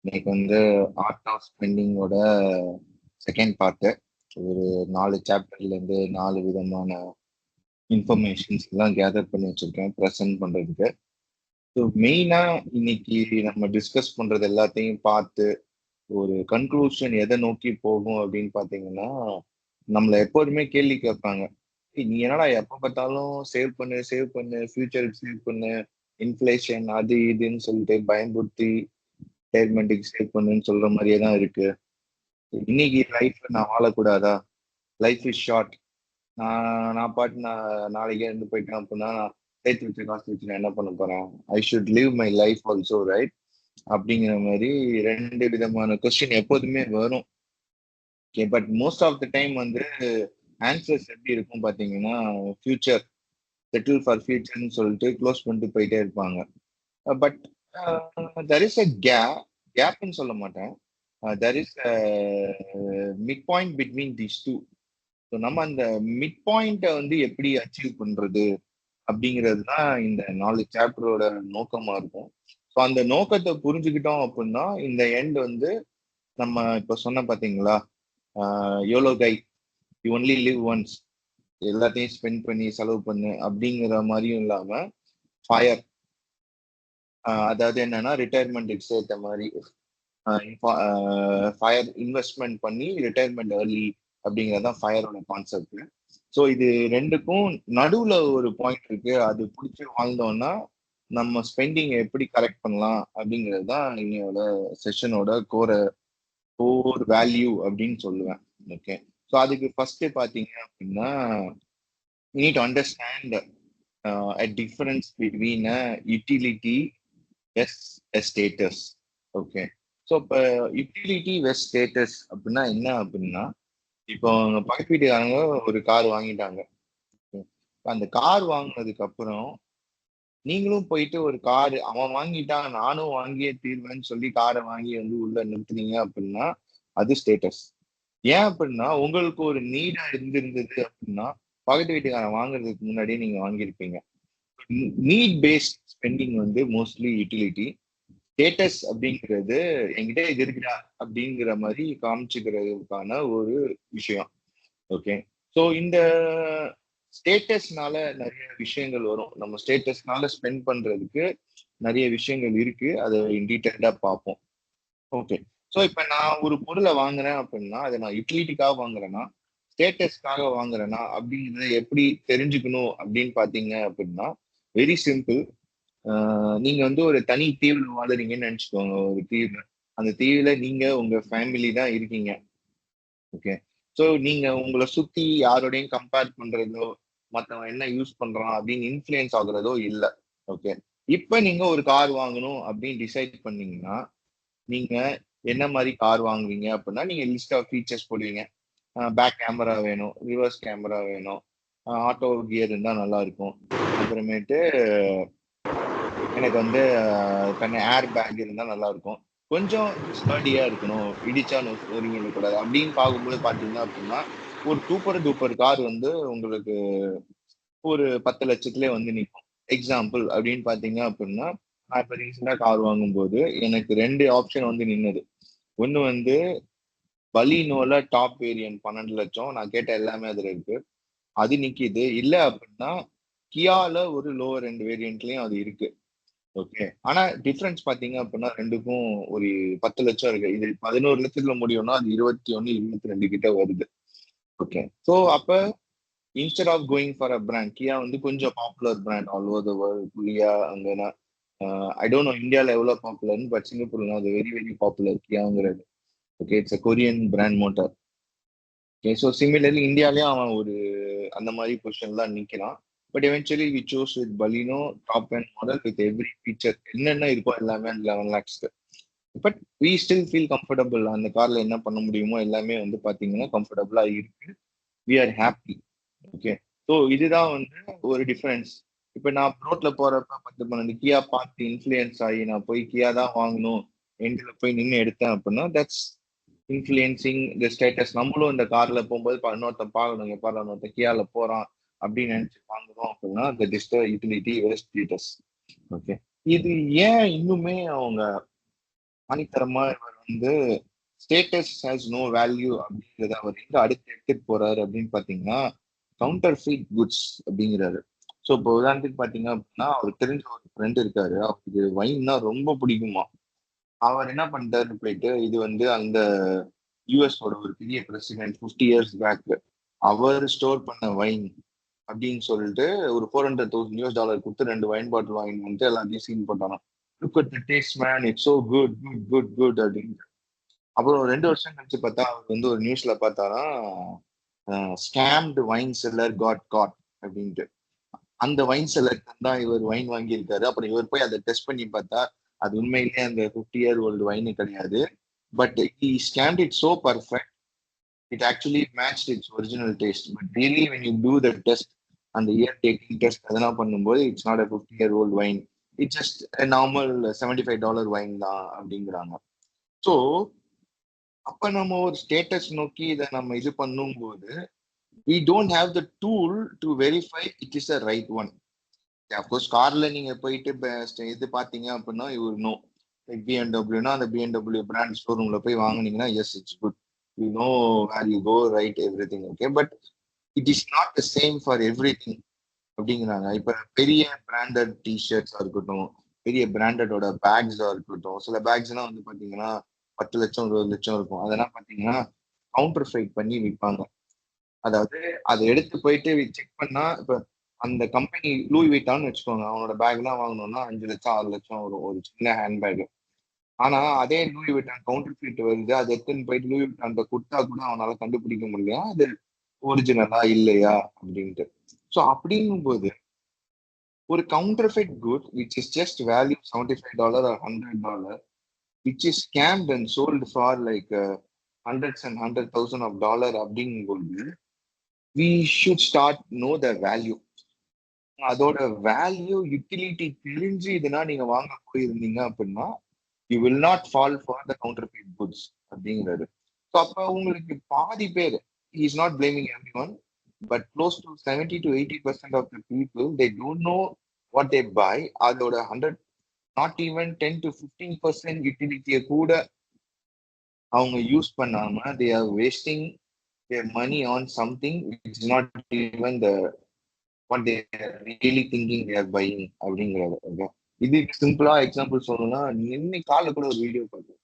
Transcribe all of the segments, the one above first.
இன்னைக்கு வந்து art of ஸ்பெண்டிங்கோட second part. ஒரு 4 சாப்டர்ல இருந்து 4 விதமான இன்ஃபர்மேஷன்ஸ் எல்லாம் கேதர் பண்ணி வச்சிருக்கேன் ப்ரெசென்ட் பண்றதுக்கு. ஸோ மெயினா இன்னைக்கு நம்ம டிஸ்கஸ் பண்றது எல்லாத்தையும் பார்த்து ஒரு கன்க்ளூஷன் எதை நோக்கி போகும் அப்படின்னு பாத்தீங்கன்னா, நம்மள எப்போதுமே கேள்வி கேட்பாங்க. நீ என்னடா எப்ப பார்த்தாலும் சேவ் பண்ணு சேவ் பண்ணு ஃபியூச்சருக்கு சேவ் பண்ணு, இன்ஃப்ளேஷன் அது இதுன்னு சொல்லிட்டு பயன்படுத்தி ரிட்டையர்மெண்ட்டுக்கு சேவ் பண்ணுன்னு சொல்ற மாதிரியே தான் இருக்கு. இன்னைக்கு லைஃப்ல நான் வாழக்கூடாதா? Life is short. நான் பாட்டு நாளைக்கே இருந்து போயிட்டேன் அப்படின்னா, நான் சேர்த்து வச்ச காசு வச்சு நான் என்ன பண்ண போறேன்? I should live my life also right? அப்படிங்கிற மாதிரி ரெண்டு விதமான கொஸ்டின் எப்போதுமே வரும். Okay, but most of the time வந்து ஆன்சர்ஸ் எப்படி இருக்கும் பாத்தீங்கன்னா, ஃபியூச்சர் செட்டில் ஃபார் ஃபியூச்சர்னு சொல்லிட்டு க்ளோஸ் பண்ணிட்டு போயிட்டே இருப்பாங்க. பட் தெர் இஸ் அ கேப்னு சொல்ல மாட்டேன். There is mid point between these two. So நம்ம அந்த மிட் பாயிண்ட்டை வந்து எப்படி அச்சீவ் பண்றது அப்படிங்கிறது தான் இந்த 4 சாப்டரோட நோக்கமா இருக்கும். ஸோ அந்த நோக்கத்தை புரிஞ்சுக்கிட்டோம் அப்படின்னா இந்த எண்ட் வந்து நம்ம இப்ப சொன்ன பாத்தீங்களா, YOLO guy, you only live once, எல்லாத்தையும் ஸ்பெண்ட் பண்ணி செலவு பண்ணு அப்படிங்கிற மாதிரியும் இல்லாம ஃபயர், அதாவது என்னன்னா ரிட்டையர்மெண்ட்டுக்கு சேர்த்த மாதிரி ஃபயர் இன்வெஸ்ட்மெண்ட் பண்ணி ரிட்டையர்மெண்ட் ஏர்லி அப்படிங்கிறது தான் ஃபயரோட கான்செப்ட். ஸோ இது ரெண்டுக்கும் நடுவுல ஒரு பாயிண்ட் இருக்கு. அது பிடிச்சி வாழ்ந்தோம்னா நம்ம ஸ்பெண்டிங் எப்படி கரெக்ட் பண்ணலாம் அப்படிங்கிறது தான் இன்னையோட செஷனோட கோர் வேல்யூ அப்படின்னு சொல்லுவேன். ஓகே, ஸோ அதுக்கு ஃபர்ஸ்ட் பாத்தீங்க அப்படின்னா, you need to understand a difference between a utility versus a status. Okay, so இப்போ யூட்டிலிட்டி வெஸ்ட் ஸ்டேட்டஸ் அப்படின்னா என்ன அப்படின்னா, இப்போ அவங்க பக்கத்து வீட்டுக்காரங்க ஒரு கார் வாங்கிட்டாங்க. அந்த கார் வாங்கினதுக்கு அப்புறம் நீங்களும் போயிட்டு ஒரு கார் அவன் வாங்கிட்டான் நானும் வாங்கியே தீர்வேன்னு சொல்லி காரை வாங்கி வந்து உள்ள நிறுத்துனீங்க அப்படின்னா அது ஸ்டேட்டஸ். ஏன் அப்படின்னா உங்களுக்கு ஒரு நீடா இருந்திருந்தது அப்படின்னா பக்கத்து வீட்டுக்காரன் வாங்குறதுக்கு முன்னாடியே நீங்க வாங்கியிருப்பீங்க. நீட் பேஸ்ட் ஸ்பெண்டிங் வந்து மோஸ்ட்லி யூட்டிலிட்டி. ஸ்டேட்டஸ் அப்படிங்கிறது என்கிட்ட இது இருக்குடா அப்படிங்கிற மாதிரி காமிச்சுக்கிறதுக்கான ஒரு விஷயம். ஓகே, ஸோ இந்த ஸ்டேட்டஸ்னால நிறைய விஷயங்கள் வரும். நம்ம ஸ்டேட்டஸ்னால ஸ்பெண்ட் பண்றதுக்கு நிறைய விஷயங்கள் இருக்கு. அதை டீட்டெயில்டா பார்ப்போம். ஓகே, ஸோ இப்போ நான் ஒரு பொருளை வாங்குறேன் அப்படின்னா அதை நான் யூட்டிலிட்டிக்காக வாங்குறேன்னா ஸ்டேட்டஸ்க்காக வாங்குறேன்னா அப்படிங்கிறத எப்படி தெரிஞ்சுக்கணும் அப்படின்னு பார்த்தீங்க அப்படின்னா வெரி சிம்பிள். நீங்க வந்து ஒரு தனி தீவுல வாழுறீங்கன்னு நினைச்சுக்கோங்க. ஒரு தீவுல, அந்த தீவுல நீங்க உங்க ஃபேமிலி தான் இருக்கீங்க. ஓகே, ஸோ நீங்க உங்களை சுத்தி யாரோடையும் கம்பேர் பண்றதோ மத்தவன் என்ன யூஸ் பண்றான் அப்படின்னு இன்ஃப்ளூயன்ஸ் ஆகுறதோ இல்லை. ஓகே, இப்ப நீங்க ஒரு கார் வாங்கணும் அப்படின்னு டிசைட் பண்ணீங்கன்னா நீங்க என்ன மாதிரி கார் வாங்குவீங்க அப்படின்னா நீங்க லிஸ்ட் ஆஃப் ஃபீச்சர்ஸ் போடுவீங்க. பேக் கேமரா வேணும், ரிவர்ஸ் கேமரா வேணும், ஆட்டோ கியர் இருந்தா நல்லா இருக்கும், அப்புறமேட்டு எனக்கு வந்து ஏர் பேக் இருந்தா நல்லா இருக்கும், கொஞ்சம் ஸ்டர்டியா இருக்கணும், இடிச்சா ஒருங்கிடக்கூடாது அப்படின்னு பார்க்கும்போது பாத்தீங்க அப்படின்னா ஒரு சூப்பர் டூப்பர் கார் வந்து உங்களுக்கு ஒரு 10 லட்சத்திலே வந்து நிற்கும். எக்ஸாம்பிள் அப்படின்னு பாத்தீங்க அப்படின்னா, நான் இப்ப ரீசெண்டா கார் வாங்கும்போது எனக்கு ரெண்டு ஆப்ஷன் வந்து நின்னது. ஒண்ணு வந்து பலினோல டாப் வேரியன்ட் 12 லட்சம், நான் கேட்ட எல்லாமே அதுல இருக்கு, அது நிக்குது. இல்ல அப்படின்னா கியால ஒரு லோவர் ரெண்டு வேரியன்ட்லயும் அது இருக்கு. ஓகே, ஆனா டிஃபரன்ஸ் பாத்தீங்க அப்படின்னா ரெண்டுக்கும் ஒரு 10 லட்சம் இருக்கு. இது 11 லட்சத்துல முடியும்னா அது 21 22 கிட்ட வருது. ஓகே, ஸோ அப்ப instead of going for a brand, Kia வந்து கொஞ்சம் popular brand all over the world. Kia அங்கன்னா ஐ டோன்ட் நோ இந்தியாவில் எவ்வளோ பாப்புலர்னு, பட் சிங்கப்பூர்ல அது வெரி வெரி பாப்புலர் கியாங்கிறது. Okay, it's a Korean brand motor. Okay, so similarly இந்தியாலயும் அவன் ஒரு அந்த மாதிரி பொசிஷன்ல நிக்கிறான். But eventually we choose with Baleno top and model with every feature என்னென்ன இருக்கோ எல்லாமே அந்த 11 லேக்ஸ்க்கு. But we still feel comfortable. அந்த கார்ல என்ன பண்ண முடியுமோ எல்லாமே வந்து பாத்தீங்கன்னா கம்ஃபர்டபுளா இருக்கு. We are happy. Okay, so இதுதான் வந்து ஒரு டிஃபரன்ஸ். இப்ப நான் ரோட்ல போறப்ப 10 12 கியா பார்த்து இன்ஃபுளுயன்ஸ் ஆகி நான் போய் கியா தான் வாங்கணும் எண்டில் போய் நின்று எடுத்தேன் அப்படின்னா தட்ஸ் இன்ஃபுளுயன்சிங் த ஸ்டேட்டஸ். நம்மளும் இந்த கார்ல போகும்போது இன்னொருத்தன் பார்க்கணும், இங்க பாரு இன்னொருத்தன் கியால போறான் அப்படின்னு நினைச்சு வாங்குறோம் அப்படின்னா that is the utility status. Okay, இது ஏன் இன்னுமே அவங்க ஆணித்தரமா இவர் வந்து ஸ்டேட்டஸ் ஹேஸ் நோ வேல்யூ அப்படிங்கிறத அவர் எங்க அடுத்து எடுத்துட்டு போறாரு அப்படின்னு பாத்தீங்கன்னா கவுண்டர் ஃபீட் குட்ஸ் அப்படிங்கிறாரு. ஸோ இப்போ உதாரணத்துக்கு பாத்தீங்க அப்படின்னா அவருக்கு தெரிஞ்ச ஒரு ஃப்ரெண்ட் இருக்காரு, அவருக்கு வைன்னா ரொம்ப பிடிக்குமா. அவர் என்ன பண்ணிட்டாரு போயிட்டு இது வந்து அந்த யூஎஸோட ஒரு பெரிய பிரசிடென்ட் 50 இயர்ஸ் பேக் அவர் ஸ்டோர் பண்ண வைன் அப்படின்னு சொல்லிட்டு ஒரு $400,000 கொடுத்து 2 வைன் பாட்டில் வாங்கி வந்து எல்லாத்தையும் சீன் போட்டாங்க. Look at the taste man, it's so good good good good அப்படின்னு. அப்புறம் 2 வருஷம் கழிச்சு பார்த்தா அவர் வந்து ஒரு நியூஸ்ல பார்த்தாரா ஸ்கேம்டு வைன் செல்லர் காட் காட் அப்படின்ட்டு. அந்த வைன் செல்லருக்கு தான் இவர் வைன் வாங்கியிருக்காரு. அப்புறம் இவர் போய் அதை டெஸ்ட் பண்ணி பார்த்தா அது உண்மையிலேயே அந்த 50 இயர் ஓல்டு வைனு கிடையாது. But he scammed it so perfect, it actually matched its original taste. But really, when you do the test and the year taking test, அதெல்லாம் பண்ணும்போது it's not a 50-year-old wine. It's just a normal $75 wine தான் அப்படிங்கிறாங்க. So அப்ப நம்ம ஒரு status நோக்கி இதை நம்ம இது பண்ணும்போது we don't have the tool to verify it is the right one. Of course கார்ல நீங்க போயிட்டு இது பாத்தீங்க அப்படின்னா இவர் நோ பிஎன்டபிள்யூனா அந்த பிஎன்டபிள்யூ பிராண்ட் ஷோரூம்ல போய் வாங்குனீங்கன்னா yes it's good, you know where you go right everything okay. But it is not the same for everything அப்படிங்கிறாங்க. இப்ப பெரிய பிராண்டட் டிஷர்ட்ஸா இருக்கட்டும், பெரிய பிராண்டடோட பேக்ஸா இருக்கட்டும், சில பேக்ஸ்லாம் வந்து பாத்தீங்கன்னா 10 லட்சம் 20 லட்சம் இருக்கும். அதெல்லாம் பாத்தீங்கன்னா கவுண்டர் ஃபைட் பண்ணி விற்பாங்க. அதாவது அதை எடுத்து போயிட்டு செக் பண்ணா இப்ப அந்த கம்பெனி லூய் விட்டான்னு வச்சுக்கோங்க, அவனோட பேக் எல்லாம் வாங்கணும்னா 5 லட்சம் 6 லட்சம் வரும் ஒரு சின்ன ஹேண்ட் பேக். ஆனா அதே லூய் விட்டான் கவுண்டர் ஃபீட் வருது, அதை எடுத்துன்னு போயிட்டு லூய் விட்டான் கொடுத்தா கூட அவனால கண்டுபிடிக்க முடியலையா அது ஒரிஜினலா இல்லையா அப்படின்ட்டு. ஸோ அப்படிங்கும்போது ஒரு counterfeit good which is just value $75 or $100 which is scammed and sold for like hundreds and 100,000 of dollar அப்படிங்கும்போது we should start know the value. அதோட வேல்யூ யூட்டிலிட்டி தெரிஞ்சு இதனா நீங்க வாங்க போயிருந்தீங்க அப்படின்னா you will not fall for the counterfeit goods அப்படிங்கிறது. So அப்ப உங்களுக்கு பாதி பேர் is not blaming every one, but close to 70 to 80% of the people they don't know what they buy. அதோட 100 நாட் ஈவன் 10 to 15% யூட்டிலிட்டியை கூட அவங்க use பண்ணாம they are wasting their money on something which is not even the what they are really thinking they are buying அப்படிங்கிறது. Okay, இது சிம்பிளா example சொல்லணும்னா இன்னைக்கு காலைல கூட ஒரு வீடியோ பார்த்தேன்,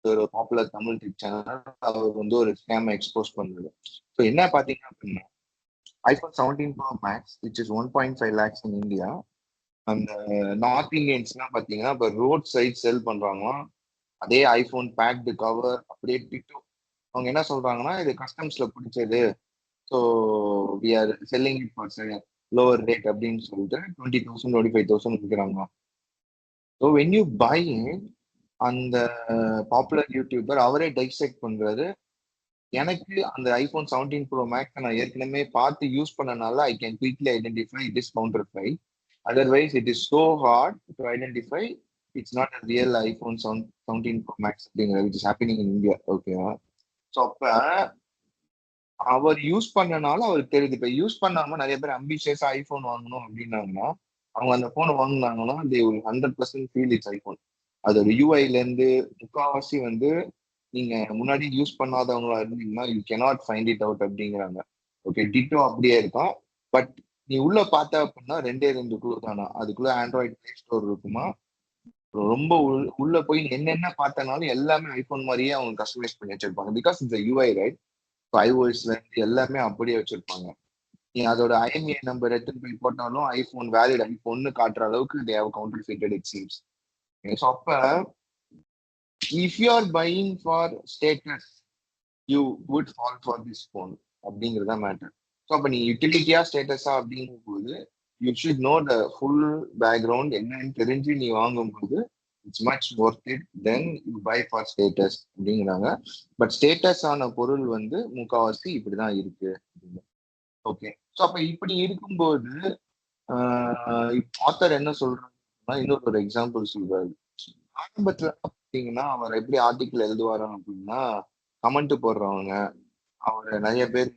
ஒரு பாப்புலர் தமிழ் டிப் சேனல் அவர் வந்து ஒரு ஸ்கேம் எக்ஸ்போஸ் பண்ணுது. ஸோ என்ன பாத்தீங்க அப்படின்னா iPhone 17 Pro Max which is 1.5 lakhs in India. அந்த நார்த் இந்தியன்ஸ்லாம் பாத்தீங்கன்னா இப்போ ரோட் சைட் செல் பண்றாங்களாம். அதே ஐபோன் பேக்டு கவர் அப்படியே டிட்டோ. அவங்க என்ன சொல்றாங்கன்னா இது கஸ்டம்ஸ்ல பிடிச்சது, so we are selling it for lower rate அப்படின்னு சொல்லிட்டு 20,000 25,000 விற்கிறாங்க. ஸோ வென் யூ பை அந்த பாப்புலர் யூடியூபர் அவரே டைசெக்ட் பண்றாரு, எனக்கு அந்த ஐபோன் 17 ப்ரோ மேக்ஸ் நான் ஏற்கனவே பார்த்து யூஸ் பண்ணனால I can quickly identify it is counterfeit. Otherwise it is so hard to identify it's not a real iPhone 17 pro max அப்படிங்கிறது which is happening in India. ஓகேவா? So அப்ப அவர் use பண்ணனால அவருக்கு தெரியுது. இப்ப யூஸ் பண்ணாம நிறைய பேர் அம்பிஷியஸா ஐபோன் வாங்கணும் அப்படின்னாங்கன்னா அவங்க அந்த போனை வாங்கினாங்கன்னா they will 100% feel it's iPhone. அதோட யூஐல இருந்து முக்காவாசி வந்து நீங்க முன்னாடி யூஸ் பண்ணாதவங்களா இருந்தீங்கன்னா you cannot find it out அப்படிங்கிறாங்க. ஓகே, டிட்டோ அப்படியே இருக்கும். பட் நீ உள்ள பார்த்த அப்படின்னா 2 குழு தானா, அதுக்குள்ள ஆண்ட்ராய்டு பிளே ஸ்டோர் இருக்குமா, ரொம்ப உள்ள போய் என்னென்ன பார்த்தனாலும் எல்லாமே ஐபோன் மாதிரியே அவங்க கஸ்டமைஸ் பண்ணி வச்சிருப்பாங்க. பிகாஸ் இந்த யூஐ ரைட் ஐஓஎஸ்ல இருந்து எல்லாமே அப்படியே வச்சிருப்பாங்க. நீ அதோட ஐஎம்இஐ நம்பர் எடுத்துன்னு போய் போட்டாலும் ஐபோன் வேலிட் ஐபோன்னு காட்டுற அளவுக்கு they have counterfeited it seems. So அப்ப if you are buying for status you would fall for this phone அப்படிங்கிறதா மேட்டர். ஸோ அப்ப நீ யூட்டிலிட்டியா ஸ்டேட்டஸா அப்படிங்கும் போது you should know the full background என்னன்னு தெரிஞ்சு நீ வாங்கும்போது it's much worth it then you buy for status அப்படிங்கிறாங்க. பட் ஸ்டேட்டஸ் ஆன பொருள் வந்து முக்காவாசி இப்படிதான் இருக்கு. ஓகே, ஸோ அப்ப இப்படி இருக்கும்போது ஆத்தர் என்ன சொல்றாங்கன்னா இன்னொரு ஒரு எக்ஸாம்பிள் சொல்றாரு. ஆரம்பத்துல பாத்தீங்கன்னா அவர் எப்படி ஆர்டிக்கிள் எழுதுவாரோ அப்படின்னா கமெண்ட் போடுறவங்க அவர் நிறைய பேர்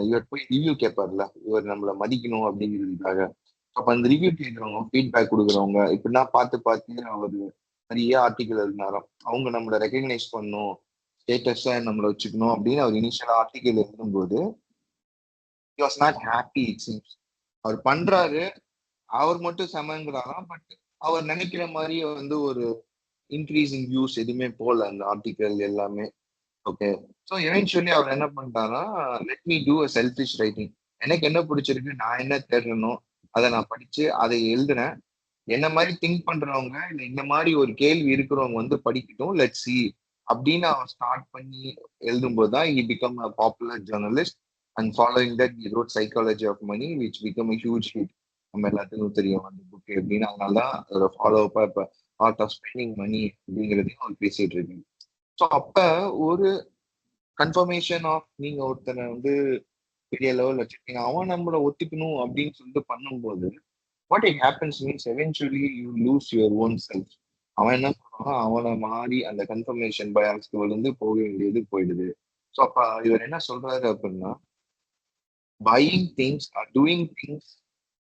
இவர் போய் ரிவ்யூ கேட்பார்ல, இவர் நம்மள மதிக்கணும் அப்படிங்கிறதுக்காக. அப்ப அந்த ரிவ்யூ கேட்கறவங்க ஃபீட்பேக் கொடுக்குறவங்க இப்படின்னா பார்த்து பார்த்து அவரு நிறைய ஆர்டிகல் எழுதினாராம். அவங்க நம்மளை ரெகக்னைஸ் பண்ணணும், ஸ்டேட்டஸா நம்மளை வச்சுக்கணும் அப்படின்னு அவர் இனிஷியல் ஆர்டிகல் எழுதும்போது he was not happy it seems. அவர் பண்றாரு, அவர் மட்டும் செமங்கிறாராம். பட் அவர் நினைக்கிற மாதிரி வந்து ஒரு இன்க்ரீசிங் வியூஸ் எதுவுமே போல அந்த ஆர்டிகல் எல்லாமே. ஓகே. ஸோ எவென்ச்சுவலி அவர் என்ன பண்ணிட்டாரா, let me do a selfish writing. எனக்கு என்ன பிடிச்சிருக்கு, நான் என்ன தேடணும் அதை நான் படிச்சு அதை எழுதுறேன். என்ன மாதிரி திங்க் பண்றவங்க இல்ல இந்த மாதிரி ஒரு கேள்வி இருக்கிறவங்க வந்து படிக்கட்டும், லெட் சி அப்படின்னு அவன் ஸ்டார்ட் பண்ணி எழுதும்போது தான் he become a popular journalist. And following that he wrote Psychology of Money which become a huge hit. நம்ம எல்லாத்துக்கும் தெரியும் அந்த புக் எப்படின்னு. அதனாலதான் அதோட ஃபாலோ அப்பா இப்ப ஆர்ட் ஆஃப் ஸ்பெண்டிங் மணி அப்படிங்கிறதையும் அவர் பேசிட்டு இருக்கு. ஸோ அப்ப ஒரு கன்ஃபர்மேஷன் ஆஃப் நீங்க ஒருத்தனை வந்து பெரிய லெவல் வச்சிருக்கீங்க, அவன் நம்மள ஒத்துக்கணும் அப்படின்னு சொல்லிட்டு பண்ணும்போது what it happens means eventually you lose your own self. அவன் என்ன சொல்றானோ அவனை மாறி அந்த கன்ஃபர்மேஷன் பயாஸ்க்கு வந்து போக வேண்டியது போயிடுது. ஸோ அப்ப இவர் என்ன சொல்றாரு அப்படின்னா, buying things or doing things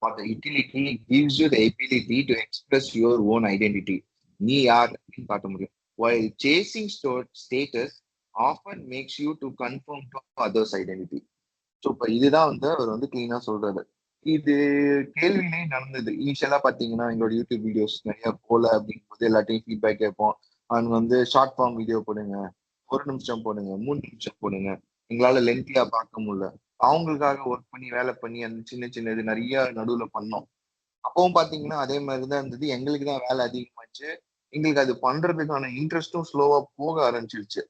for the utility gives you the ability to express your own identity. நீ யார் அப்படின்னு காட்ட முடியும். While chasing status often makes you to conform to others identity. So இப்ப இதுதான் வந்து அவர் வந்து கிளீனா சொல்றாரு. இது கேள்வியிலே நடந்தது. இனிஷியலா பாத்தீங்கன்னா எங்களோட யூடியூப் வீடியோஸ் நிறைய போல அப்படிங்கும்போது எல்லாத்தையும் ஃபீட்பேக் கேட்போம். அவங்க வந்து ஷார்ட் ஃபார்ம் வீடியோ போடுங்க, 1 நிமிஷம் போடுங்க, 3 நிமிஷம் போடுங்க, எங்களால லென்த்தியா பார்க்க முடியல. அவங்களுக்காக ஒர்க் பண்ணி வேலை பண்ணி அந்த சின்ன சின்னது நிறைய நடுவுல பண்ணோம். அப்பவும் பாத்தீங்கன்னா அதே மாதிரிதான் இருந்தது. எங்களுக்கு தான் வேலை அதிகமாச்சு. எங்களுக்கு அது பண்றதுக்கான இன்ட்ரெஸ்டும் ஸ்லோவா போக ஆரம்பிச்சிருச்சு.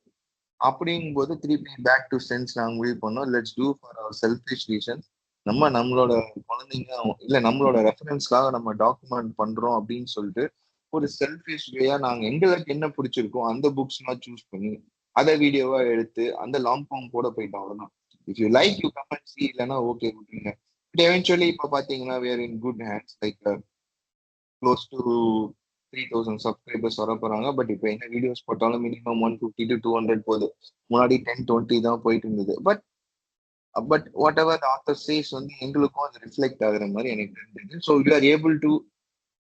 அப்படிங்கும்போது திருப்பி பேக் டு சென்ஸ் நாங்க முடிவு பண்ணோம், let's do for our selfish reasons. நம்மளோட குழந்தைங்க இல்ல நம்மளோட ரெஃபரன்ஸ்க்காக நம்ம டாக்குமெண்ட் பண்றோம் அப்படின்னு சொல்லிட்டு ஒரு செல்ஃபிஷ் வேயா நாங்க எங்களுக்கு என்ன பிடிச்சிருக்கோ அந்த புக்ஸ் எல்லாம் சூஸ் பண்ணி அதை வீடியோவா எடுத்து அந்த லாங் ஃபார்ம் கூட போயிட்டோம். அவ்வளவுதான். If you like you comment சி, இல்லைன்னா ஓகே விட்டுருங்க. பட் எவென்ச்சுவலி இப்ப பாத்தீங்கன்னா we're in good hands. Like close to 3000 subscribers வர போறாங்க. பட் இப்போ என்ன வீடியோஸ் போட்டாலும் மினிமம் 150 to 200 போகுது. முன்னாடி 10-20 தான் போயிட்டு இருந்தது. But what ever author says வந்து எங்களுக்கும் அது ரிஃப்ளெக்ட் ஆகுற மாதிரி எனக்கு இருந்தது. So you are able to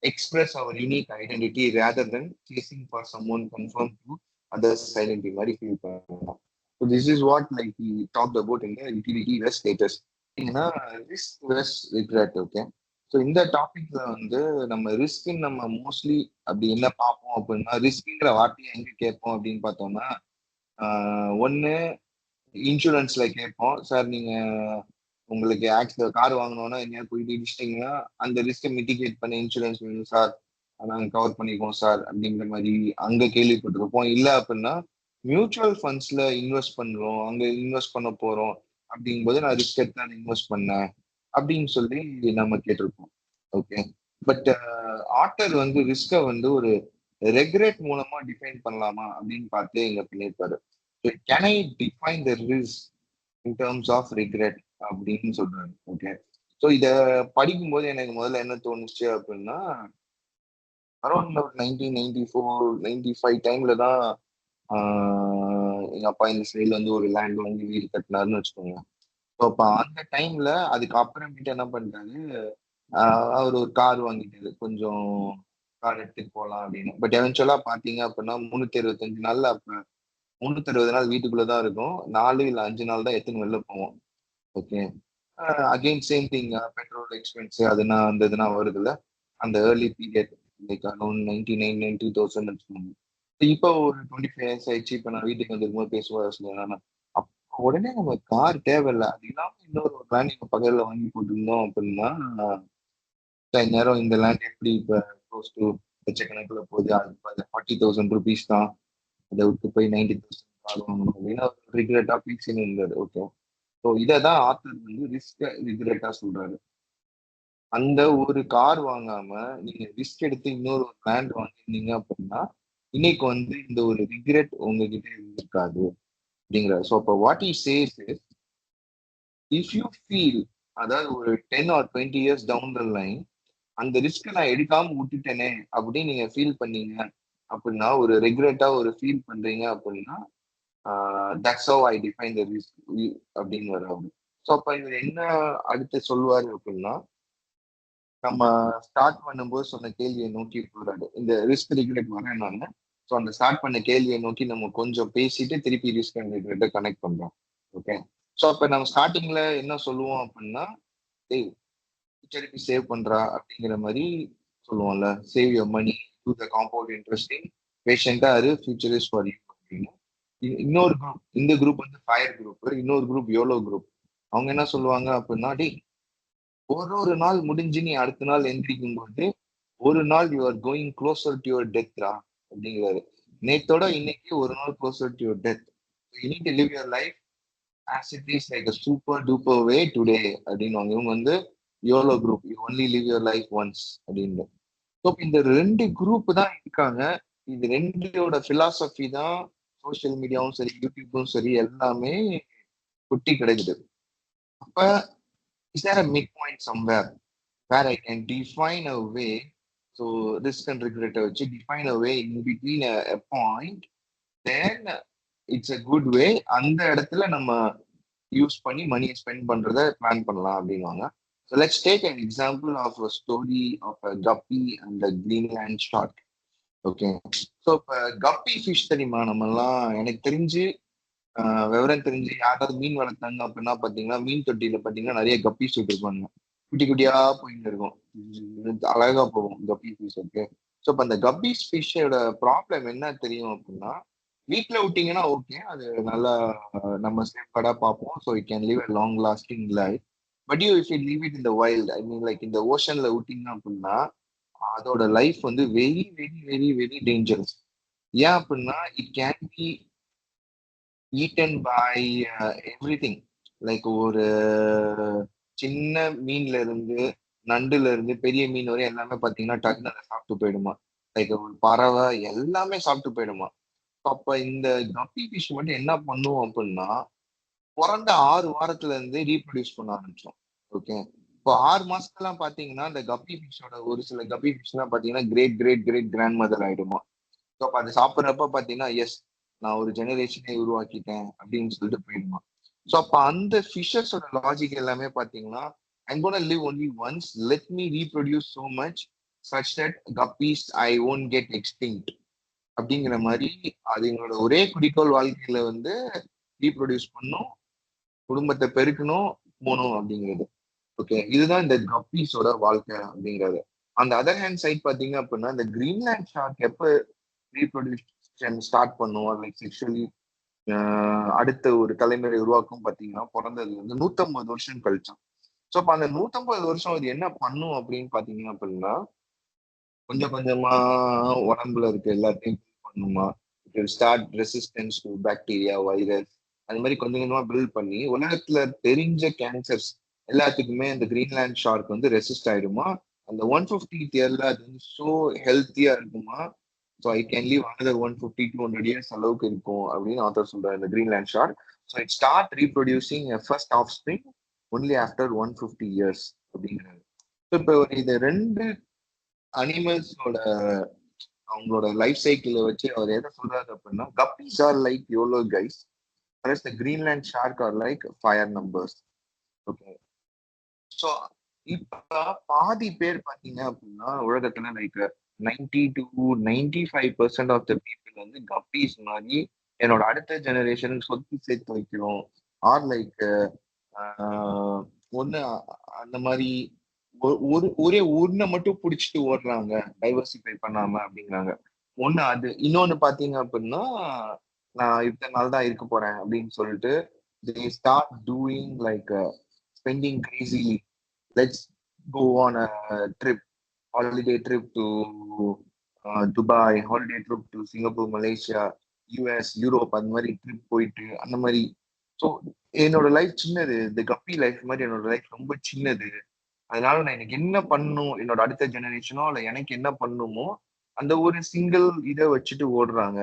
express our unique identity rather than chasing for someone conform to others identity மாதிரி ஃபீல் பண்ணலாம். So this is what like he talked about இந்த யூட்டிலிட்டி வெஸ் ஸ்டேட்டஸ். பார்த்தீங்கன்னா risk versus regret. Okay. So இந்த டாபிக்ல வந்து நம்ம ரிஸ்க்ன்னு நம்ம mostly அப்படி என்ன பார்ப்போம் அப்படின்னா, ரிஸ்க்ங்கிற வார்த்தையை எங்க கேட்போம் அப்படின்னு பார்த்தோம்னா, ஒன்று இன்சூரன்ஸ்ல கேட்போம். சார் நீங்க உங்களுக்கு ஆக்சிடென்ட் கார் வாங்கணும்னா எங்கேயாவது போயிட்டு இடிச்சிட்டிங்கன்னா அந்த ரிஸ்கை மிட்டிகேட் பண்ண இன்சூரன்ஸ் வேணும் சார், நாங்க கவர் பண்ணிக்குவோம் சார் அப்படிங்கிற மாதிரி அங்க கேள்விப்பட்டிருப்போம். இல்ல அப்படின்னா மியூச்சுவல் ஃபண்ட்ஸ்ல இன்வெஸ்ட் பண்றோம், அங்க இன்வெஸ்ட் பண்ண போறோம் அப்படிங்கும்போது நான் ரிஸ்க் எடுத்து இன்வெஸ்ட் பண்ணேன் அப்படின்னு சொல்லி நம்ம கேட்டிருப்போம். ஓகே. பட் ஆட்டர் வந்து ரிஸ்கை வந்து ஒரு ரெக்ரெட் மூலமா டிஃபைன் பண்ணலாமா அப்படின்னு பார்த்து இங்க பண்ணியிருப்பாரு. Can I define the risk in terms of regret அப்படின்னு சொல்றாரு. ஓகே. ஸோ இத படிக்கும்போது எனக்கு முதல்ல என்ன தோணுச்சு அப்படின்னா, அரௌண்ட் 1994-95 டைம்ல தான் எங்க அப்பா இந்த சைட்ல வந்து ஒரு லேண்ட் வாங்கி வீடு கட்டினாருன்னு வச்சுக்கோங்க. ஸோ அப்ப அந்த டைம்ல அதுக்கு அப்புறமேட்டு என்ன பண்ணிட்டாரு, அவர் ஒரு கார் வாங்கிட்டாரு. கொஞ்சம் கார் எடுத்துட்டு போகலாம் அப்படின்னு. பட் எவென்ச்சுவலா பாத்தீங்க அப்படின்னா 365 நாள்ல அப்ப 360 நாள் வீட்டுக்குள்ளதான் இருக்கும். 4 இல்ல 5 நாள் தான் எத்தனை வெளில போவோம். Okay. Again same thing, petrol expense அதுனா அந்த இதுனா வருதுல்ல. அந்த ஏர்லி பீரியட் லைக் அரௌண்ட் 99-2000 வச்சுக்கோங்க. இப்போ ஒரு 25 இயர்ஸ் ஆயிடுச்சு. இப்போ நான் வீட்டுக்கு வந்திருக்கும்போது பேசுவோம் சொல்லுவேன். அப்போ உடனே நம்ம கார் தேவையில்ல, அது இல்லாம இன்னொரு ஒரு லேண்ட் எங்க பக்கத்துல வாங்கி போட்டிருந்தோம் அப்படின்னா, நேரம் இந்த லேண்ட் எப்படி இப்ப க்ளோஸ் டு லட்சக்கணக்கில் போகுது. அது 40,000 ருபீஸ் தான். அதை விட்டு போய் 90,000 கார் வாங்கணும் அப்படின்னா ரிக்ரெட்டா பேசின்னு இருந்தாரு. ஓகே. ஸோ இதை தான் ஆத்தர் வந்து ரிஸ்க் ரிக்ரெட்டா சொல்றாரு. அந்த ஒரு கார் வாங்காம நீங்க ரிஸ்க் எடுத்து இன்னொரு ஒரு லேண்ட் வாங்கிருந்தீங்க அப்படின்னா இன்னைக்கு வந்து இந்த ஒரு ரிக்ரெட் உங்ககிட்ட இருந்திருக்காது அப்படிங்கிறாரு. ஸோ அப்போ what he says if you feel, அதாவது ஒரு 10 or 20 years down the line அந்த ரிஸ்க் நான் எடுக்காம விட்டுட்டேனே அப்படின்னு நீங்க ஃபீல் பண்ணீங்க அப்படின்னா, ஒரு ரெகுலேட்டா ஒரு ஃபீல் பண்றீங்க அப்படின்னா, that's how I define the risk அப்படின்னு வரும். ஸோ அப்ப இவர் என்ன அடுத்து சொல்லுவாரு அப்படின்னா, நம்ம ஸ்டார்ட் பண்ணும்போது சொன்ன கேள்வியை நோக்கி போறாரு. இந்த ரிஸ்க் ரெகுலேட் வரேன் நான். ஸோ அந்த ஸ்டார்ட் பண்ண கேள்வியை நோக்கி நம்ம கொஞ்சம் பேசிட்டு திருப்பி ரிஸ்க் அண்ட் ரெகுலேட்டை கனெக்ட் பண்றோம். ஓகே. ஸோ அப்ப நம்ம ஸ்டார்டிங்ல என்ன சொல்லுவோம் அப்படின்னா, டேய் ஃபியூச்சருக்கு சேவ் பண்றா அப்படிங்கிற மாதிரி சொல்லுவோம்ல. Save your money to the compound interesting பேஷண்டா அது ஃபியூச்சர் இஸ் ஃபார் யூ அப்படின்னு. இன்னொரு குரூப், இந்த குரூப் வந்து ஃபயர் குரூப், இன்னொரு குரூப் யோலோ குரூப். அவங்க என்ன சொல்லுவாங்க அப்படின்னா, டேய் ஒரு நாள் முடிஞ்சு நீ அடுத்த நாள் எந்திரிக்கும் போது ஒரு நாள் you are going closer to your டெத்ரா அப்படிங்கிறாரு. நேத்தோட இன்னைக்கு ஒரு நாள் closer to your death. You need to live your life as it is like a super duper way today அப்படின்னு. இவங்க வந்து YOLO group, you only live your life once அப்படின்னு. ஸோ இந்த ரெண்டு குரூப் தான் இருக்காங்க. இது ரெண்டோட பிலாசபி தான் சோசியல் மீடியாவும் சரி யூடியூப்பும் சரி எல்லாமே குட்டி கிடைக்குது. அப்ப is there a midpoint somewhere where I can define a way? So risk and regret வச்சு define a way in between a point, then it's a good way. அந்த இடத்துல நம்ம யூஸ் பண்ணி மணியை ஸ்பெண்ட் பண்றத பிளான் பண்ணலாம் அப்படின்வாங்க. So let's take an example of a story of a guppy and the Greenland shark. Okay. So இப்போ கப்பி ஃபிஷ் தெரியுமா? நம்ம எல்லாம் எனக்கு தெரிஞ்சு விவரம் தெரிஞ்சு யாராவது மீன் வளர்த்தாங்க அப்படின்னா பாத்தீங்கன்னா மீன் தொட்டியில பாத்தீங்கன்னா நிறைய கப்பீஸ் விட்டுருப்பாங்க. குட்டி குட்டியா போயிட்டு இருக்கும், அழகா போகும் கப்பி ஃபிஷ். ஓகே. ஸோ இப்போ அந்த கப்பீஸ் ஃபிஷ்ஷோட ப்ராப்ளம் என்ன தெரியும் அப்படின்னா, வீட்டுல விட்டீங்கன்னா ஓகே, அது நல்லா நம்ம சேஃப்கார்டா பார்ப்போம். So it can live a long lasting life. But you if you leave it இந்த வைல்ட், ஐ மீன் லைக் இந்த ஓஷன்ல விட்டீங்க அப்படின்னா அதோட லைஃப் வந்து very very very very dangerous. ஏன் அப்படின்னா it can be eaten by everything. Like ஒரு சின்ன மீன்ல இருந்து நண்டுல இருந்து பெரிய மீன் வரை எல்லாமே பாத்தீங்கன்னா டக்குன்னு அதை சாப்பிட்டு போயிடுமா. லைக் ஒரு பறவை எல்லாமே சாப்பிட்டு போயிடுமா. அப்ப இந்த கப்பி ஃபிஷ் மட்டும் என்ன பண்ணுவோம் அப்படின்னா, பிறந்த 6 வாரத்துல இருந்து ரீப்ரொடியூஸ் பண்ண ஆரம்பிச்சோம். ஓகே. இப்போ 6 மாசத்துலாம் பாத்தீங்கன்னா இந்த கப்பி ஃபிஷோட ஒரு சில கப்பி ஃபிஷ் எல்லாம் பாத்தீங்கன்னா great great great grandmother ஆயிடுமா. ஸோ அப்ப அது சாப்பிட்றப்ப பாத்தீங்கன்னா எஸ் நான் ஒரு ஜெனரேஷனே உருவாக்கிட்டேன் அப்படின்னு சொல்லிட்டு போயிடுமா. ஸோ அப்ப அந்த ஃபிஷஸோட லாஜிக் எல்லாமே பாத்தீங்கன்னா, I'm gonna live only once, let me reproduce so much such that guppies I won't get extinct அப்படிங்கிற மாதிரி அதுங்களோட ஒரே குறிக்கோள் வாழ்க்கையில வந்து ரீப்ரொடியூஸ் பண்ணும், குடும்பத்தை பெருக்கணும், போகணும் அப்படிங்கிறது. ஓகே. இதுதான் இந்த கப்பீஸோட வாழ்க்கை அப்படிங்கிறது. அந்த அதர் ஹேண்ட் சைட் பாத்தீங்க அப்படின்னா இந்த கிரீன்லேண்ட் ஷார்க் எப்ப ரீப்ரொடியூஷன் ஸ்டார்ட் பண்ணுவோம் லைக் செக்ஷுவலி அடுத்த ஒரு தலைமுறை உருவாக்கும் பாத்தீங்கன்னா பிறந்ததுல இருந்து 150 வருஷம் கழிச்சான். ஸோ அப்ப அந்த 150 வருஷம் அது என்ன பண்ணும் அப்படின்னு பாத்தீங்க அப்படின்னா, கொஞ்சம் கொஞ்சமா உடம்புல இருக்க எல்லாத்தையும் பண்ணுமா. Start resistance to bacteria virus அந்த மாதிரி கொஞ்சம் கொஞ்சமா பில்ட் பண்ணி உலகத்துல தெரிஞ்ச கேன்சர்ஸ் எல்லாத்துக்குமே அந்த கிரீன்லேண்ட் ஷார்க் வந்து ரெசிஸ்ட் ஆயிடுமா. அந்த 150th இயர்ல அது வந்து ஸோ ஹெல்த்தியா இருக்குமா. So I can leave another 150-200 years அளவுக்கு இருக்கும் அப்படின்னு ஆத்தர் சொல்றாரு இந்த Greenland shark. So it start reproducing first of spring only after 150 years அப்படிங்கிறாரு. ஸோ இப்போ இது ரெண்டு அனிமல்ஸோட அவங்களோட லைஃப் சைக்கிளை வச்சு அவர் எதை சொல்றாரு அப்படின்னா, guppies are like YOLO guys, the Greenland shark are like fire numbers. Okay. So இப்ப பாதி பேர் பாத்தீங்க அப்படின்னா உலகத்துல like 90 to 95% of the people வந்து கப்பீஸ் மாதிரி என்னோட அடுத்த ஜெனரேஷன் சொத்து சேர்த்து வைக்கிறோம் ஆர் லைக் ஒண்ணு அந்த மாதிரி ஒரே ஒண்ணை மட்டும் புடிச்சிட்டு ஓடுறாங்க டைவர்சிஃபை பண்ணாம அப்படிங்கிறாங்க. ஒண்ணு அது. இன்னொன்னு பாத்தீங்க அப்படின்னா, நான் இத்தனை நாள் தான் இருக்க போறேன் அப்படின்னு சொல்லிட்டு they start doing like spending crazily. Let's go on a trip, holiday trip to Dubai, holiday trip to Singapore, Malaysia, US, Europe அந்த மாதிரி ட்ரிப் போயிட்டு அந்த மாதிரி. ஸோ என்னோட லைஃப் சின்னது, இந்த கப்பி லைஃப் மாதிரி என்னோட லைஃப் ரொம்ப சின்னது. அதனால நான் எனக்கு என்ன பண்ணும், என்னோட அடுத்த ஜெனரேஷனோ இல்ல எனக்கு என்ன பண்ணுமோ அந்த ஒரு சிங்கிள் இதை வச்சுட்டு ஓடுறாங்க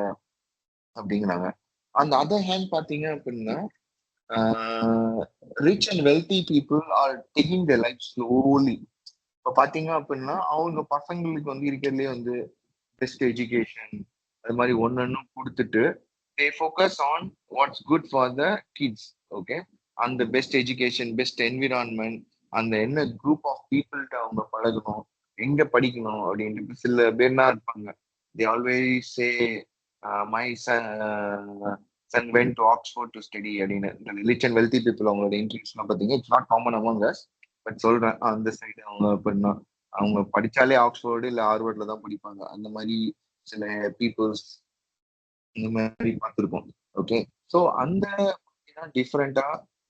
அப்படிங்கிறாங்க. அந்த அதர் ஹேண்ட் பாத்தீங்க அப்படின்னா, rich and wealthy people are taking the life slowly. இப்போ பாத்தீங்க அப்படின்னா அவங்க பசங்களுக்கு வந்து இருக்கிறதுலே வந்து பெஸ்ட் எஜுகேஷன் அது மாதிரி ஒன்னொன்னும் கொடுத்துட்டு தே focus on watts good for the kids. Okay. அந்த பெஸ்ட் எஜுகேஷன், பெஸ்ட் என்விரான்மெண்ட், அந்த என்ன குரூப் ஆஃப் பீப்புள்கிட்ட அவங்க பழகணும், எங்க படிக்கணும் அப்படின்ட்டு சில பேர்னா இருப்பாங்க. They always say my son went to Oxford to study அப்படின்னு. இந்த ரிச் அண்ட் வெல்தி பீப்புள் அவங்களோட இன்ட்ரெஸ்ட்லாம் பார்த்தீங்க it's not common among us. But சொல்றேன் அந்த சைடு அவங்க அப்படின்னா அவங்க படிச்சாலே ஆக்ஸ்போர்டு இல்லை ஹார்வர்ட்ல தான் படிப்பாங்க. அந்த மாதிரி சில பீப்புள்ஸ் இந்த மாதிரி பார்த்துருக்கோம். ஓகே, ஸோ அந்த டிஃப்ரெண்டா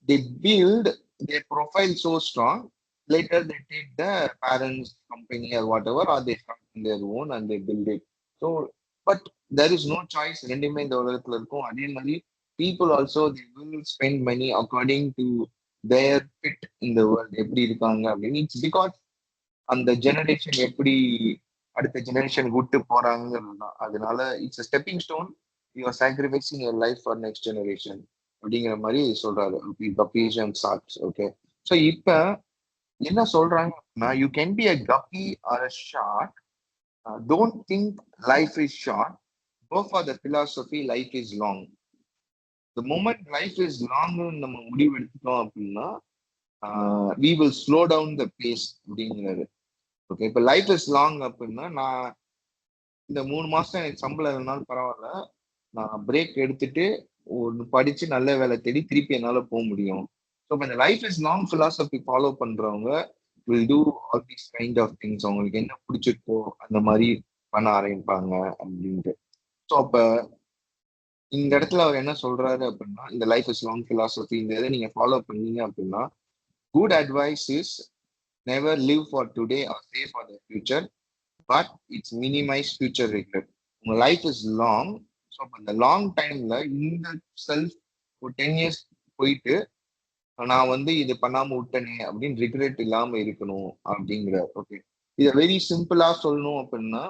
they build their profile so strong. Later they take the parents company or whatever, or they start in their own and they build it. So but there is no choice. ரெண்டுமே இந்த உலகத்துல இருக்கும். அதே மாதிரி people also they will spend money according to their fit in the world. எப்படி இருக்காங்க அப்படின்னு. It's because அந்த ஜெனரேஷன் எப்படி அடுத்த ஜெனரேஷன் விட்டு போறாங்கிறது தான். அதனால it's stepping stone. You are sacrificing your life for next generation அப்படிங்கிற மாதிரி சொல்றாரு பேஷன் சாக்ஸ். ஓகே, ஸோ இப்ப என்ன சொல்றாங்க அப்படின்னா you can be a guppy or a shark. Don't think life is short. Go for the philosophy life is long. The moment life is லாங்னு நம்ம முடிவு எடுத்துட்டோம் அப்படின்னா we will slow down the pace அப்படிங்கிறாரு. ஓகே, இப்போ லைஃப் இஸ் லாங் அப்படின்னா நான் இந்த 3 மாசம் எனக்கு சம்பளம் இல்லைனாலும் பரவாயில்ல, நான் பிரேக் எடுத்துட்டு ஒன்று படிச்சு நல்ல வேலை தேடி திருப்பி என்னால போக முடியும். ஸோ இந்த life is long philosophy follow பண்றவங்க will do all these kind of things. அவங்களுக்கு என்ன பிடிச்சிருக்கோ அந்த மாதிரி பண்ண ஆரம்பிப்பாங்க அப்படின்ட்டு. ஸோ அப்ப இந்த இடத்துல அவர் என்ன சொல்றாரு அப்படின்னா இந்த லைஃப் இஸ் லாங் பிலாசபி இந்த இதை நீங்க ஃபாலோ பண்ணீங்க அப்படின்னா good advice is never live for today or save for the future, but it's minimize future regret. உங்க லைஃப் இஸ் லாங். ஸோ அந்த லாங் டைம்ல இந்த செல்ஃப் ஒரு 10 இயர்ஸ் போயிட்டு நான் வந்து இது பண்ணாம விட்டனே அப்படின்னு ரிக்ரெட் இல்லாம இருக்கணும் அப்படிங்கிற. ஓகே, இதை வெரி சிம்பிளா சொல்லணும் அப்படின்னா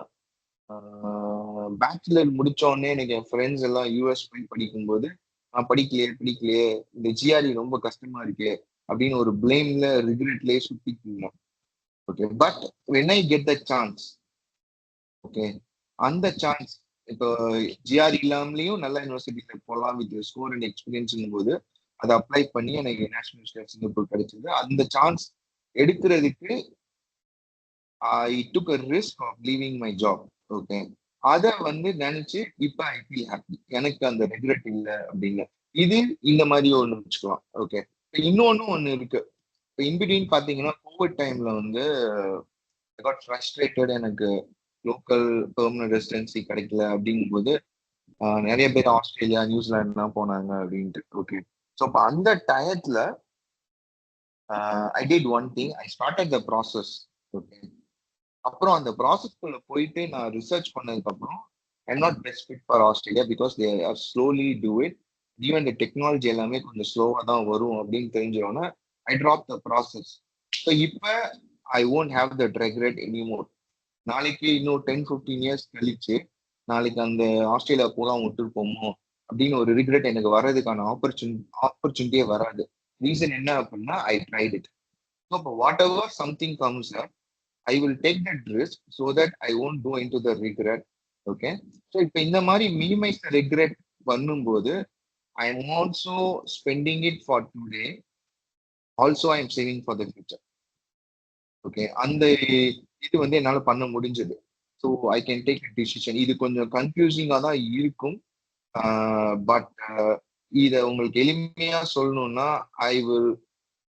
பேச்சுலர் முடிச்சோடனே எனக்கு என் ஃப்ரெண்ட்ஸ் எல்லாம் யூஎஸ் போய் படிக்கும்போது நான் படிக்கலையே இந்த ஜிஆர்இ ரொம்ப கஷ்டமா இருக்கே அப்படின்னு ஒரு பிளேம்ல ரிக்ரெட்லயே சுத்திட்டு இருந்தேன். Okay, but when I get the chance, okay, அந்த சான்ஸ் இப்போ ஜிஆர் இல்லாமலையும் நல்ல யூனிவர்சிட்டியில போகலாம் வித் ஸ்கோர் அண்ட் எக்ஸ்பீரியன்ஸ் போது அதை அப்ளை பண்ணி எனக்கு நேஷனல் ஸ்டேட் சிங்கப்பூர் கிடைச்சது. அந்த சான்ஸ் எடுக்கிறதுக்கு I took a risk of leaving my job. Okay, அதை வந்து நினைச்சு இப்ப ஐ ஃபீல் ஹாப்பி. எனக்கு அந்த ரெகுலட் இல்லை அப்படிங்க. இது இந்த மாதிரி ஒண்ணு வச்சுக்கலாம். ஓகே, இன்னொன்னு ஒண்ணு இருக்கு. இப்போ இன்பிட்வீன் பாத்தீங்கன்னா கோவிட் டைம்ல வந்து ஐ காட் ஃப்ரஸ்ட்ரேட்டட். எனக்கு லோக்கல் பெர்மனன்ட் ரெசிடென்சி கிடைக்கல அப்படிங்கும்போது நிறைய பேர் ஆஸ்திரேலியா நியூசிலாண்ட்லாம் போனாங்க அப்படின்ட்டு. ஓகே, ஸோ இப்போ அந்த டயத்துல I did one thing, I started the process. Okay, அப்புறம் அந்த ப்ராசஸ்குள்ள போயிட்டு நான் ரிசர்ச் பண்ணதுக்கு அப்புறம் I not best fit for Australia because they are slowly do it. Even இந்த டெக்னாலஜி எல்லாமே கொஞ்சம் ஸ்லோவா தான் வரும் அப்படின்னு தெரிஞ்சோன்னா ஐ ட்ராப் த ப்ராசஸ். ஸோ இப்போ I won't have that regret anymore. நாளைக்கு இன்னும் 10-15 இயர்ஸ் கழிச்சு நாளைக்கு அந்த ஆஸ்திரேலியா பூரா விட்டுருப்போமோ அப்படின்னு ஒரு ரிக்ரெட் எனக்கு வர்றதுக்கான ஆப்பர்ச்சுனிட்டியே வராது. ரீசன் என்ன அப்படின்னா ஐ ட்ரைட் இட். ஸோ இப்போ whatever something comes up I will take that risk so that I won't go into the regret. Okay, so இப்போ இந்த மாதிரி மினிமைஸ் த ரிக்ரெட் பண்ணும்போது I am also spending it for today, also I am saving for the future. Okay, அந்த இது வந்து என்னால பண்ண முடிஞ்சது. So I can take a decision. இது கொஞ்சம் கன்ஃபியூசிங்கா தான் இருக்கும். பட் இதை உங்களுக்கு எளிமையா சொல்லணும்னா I will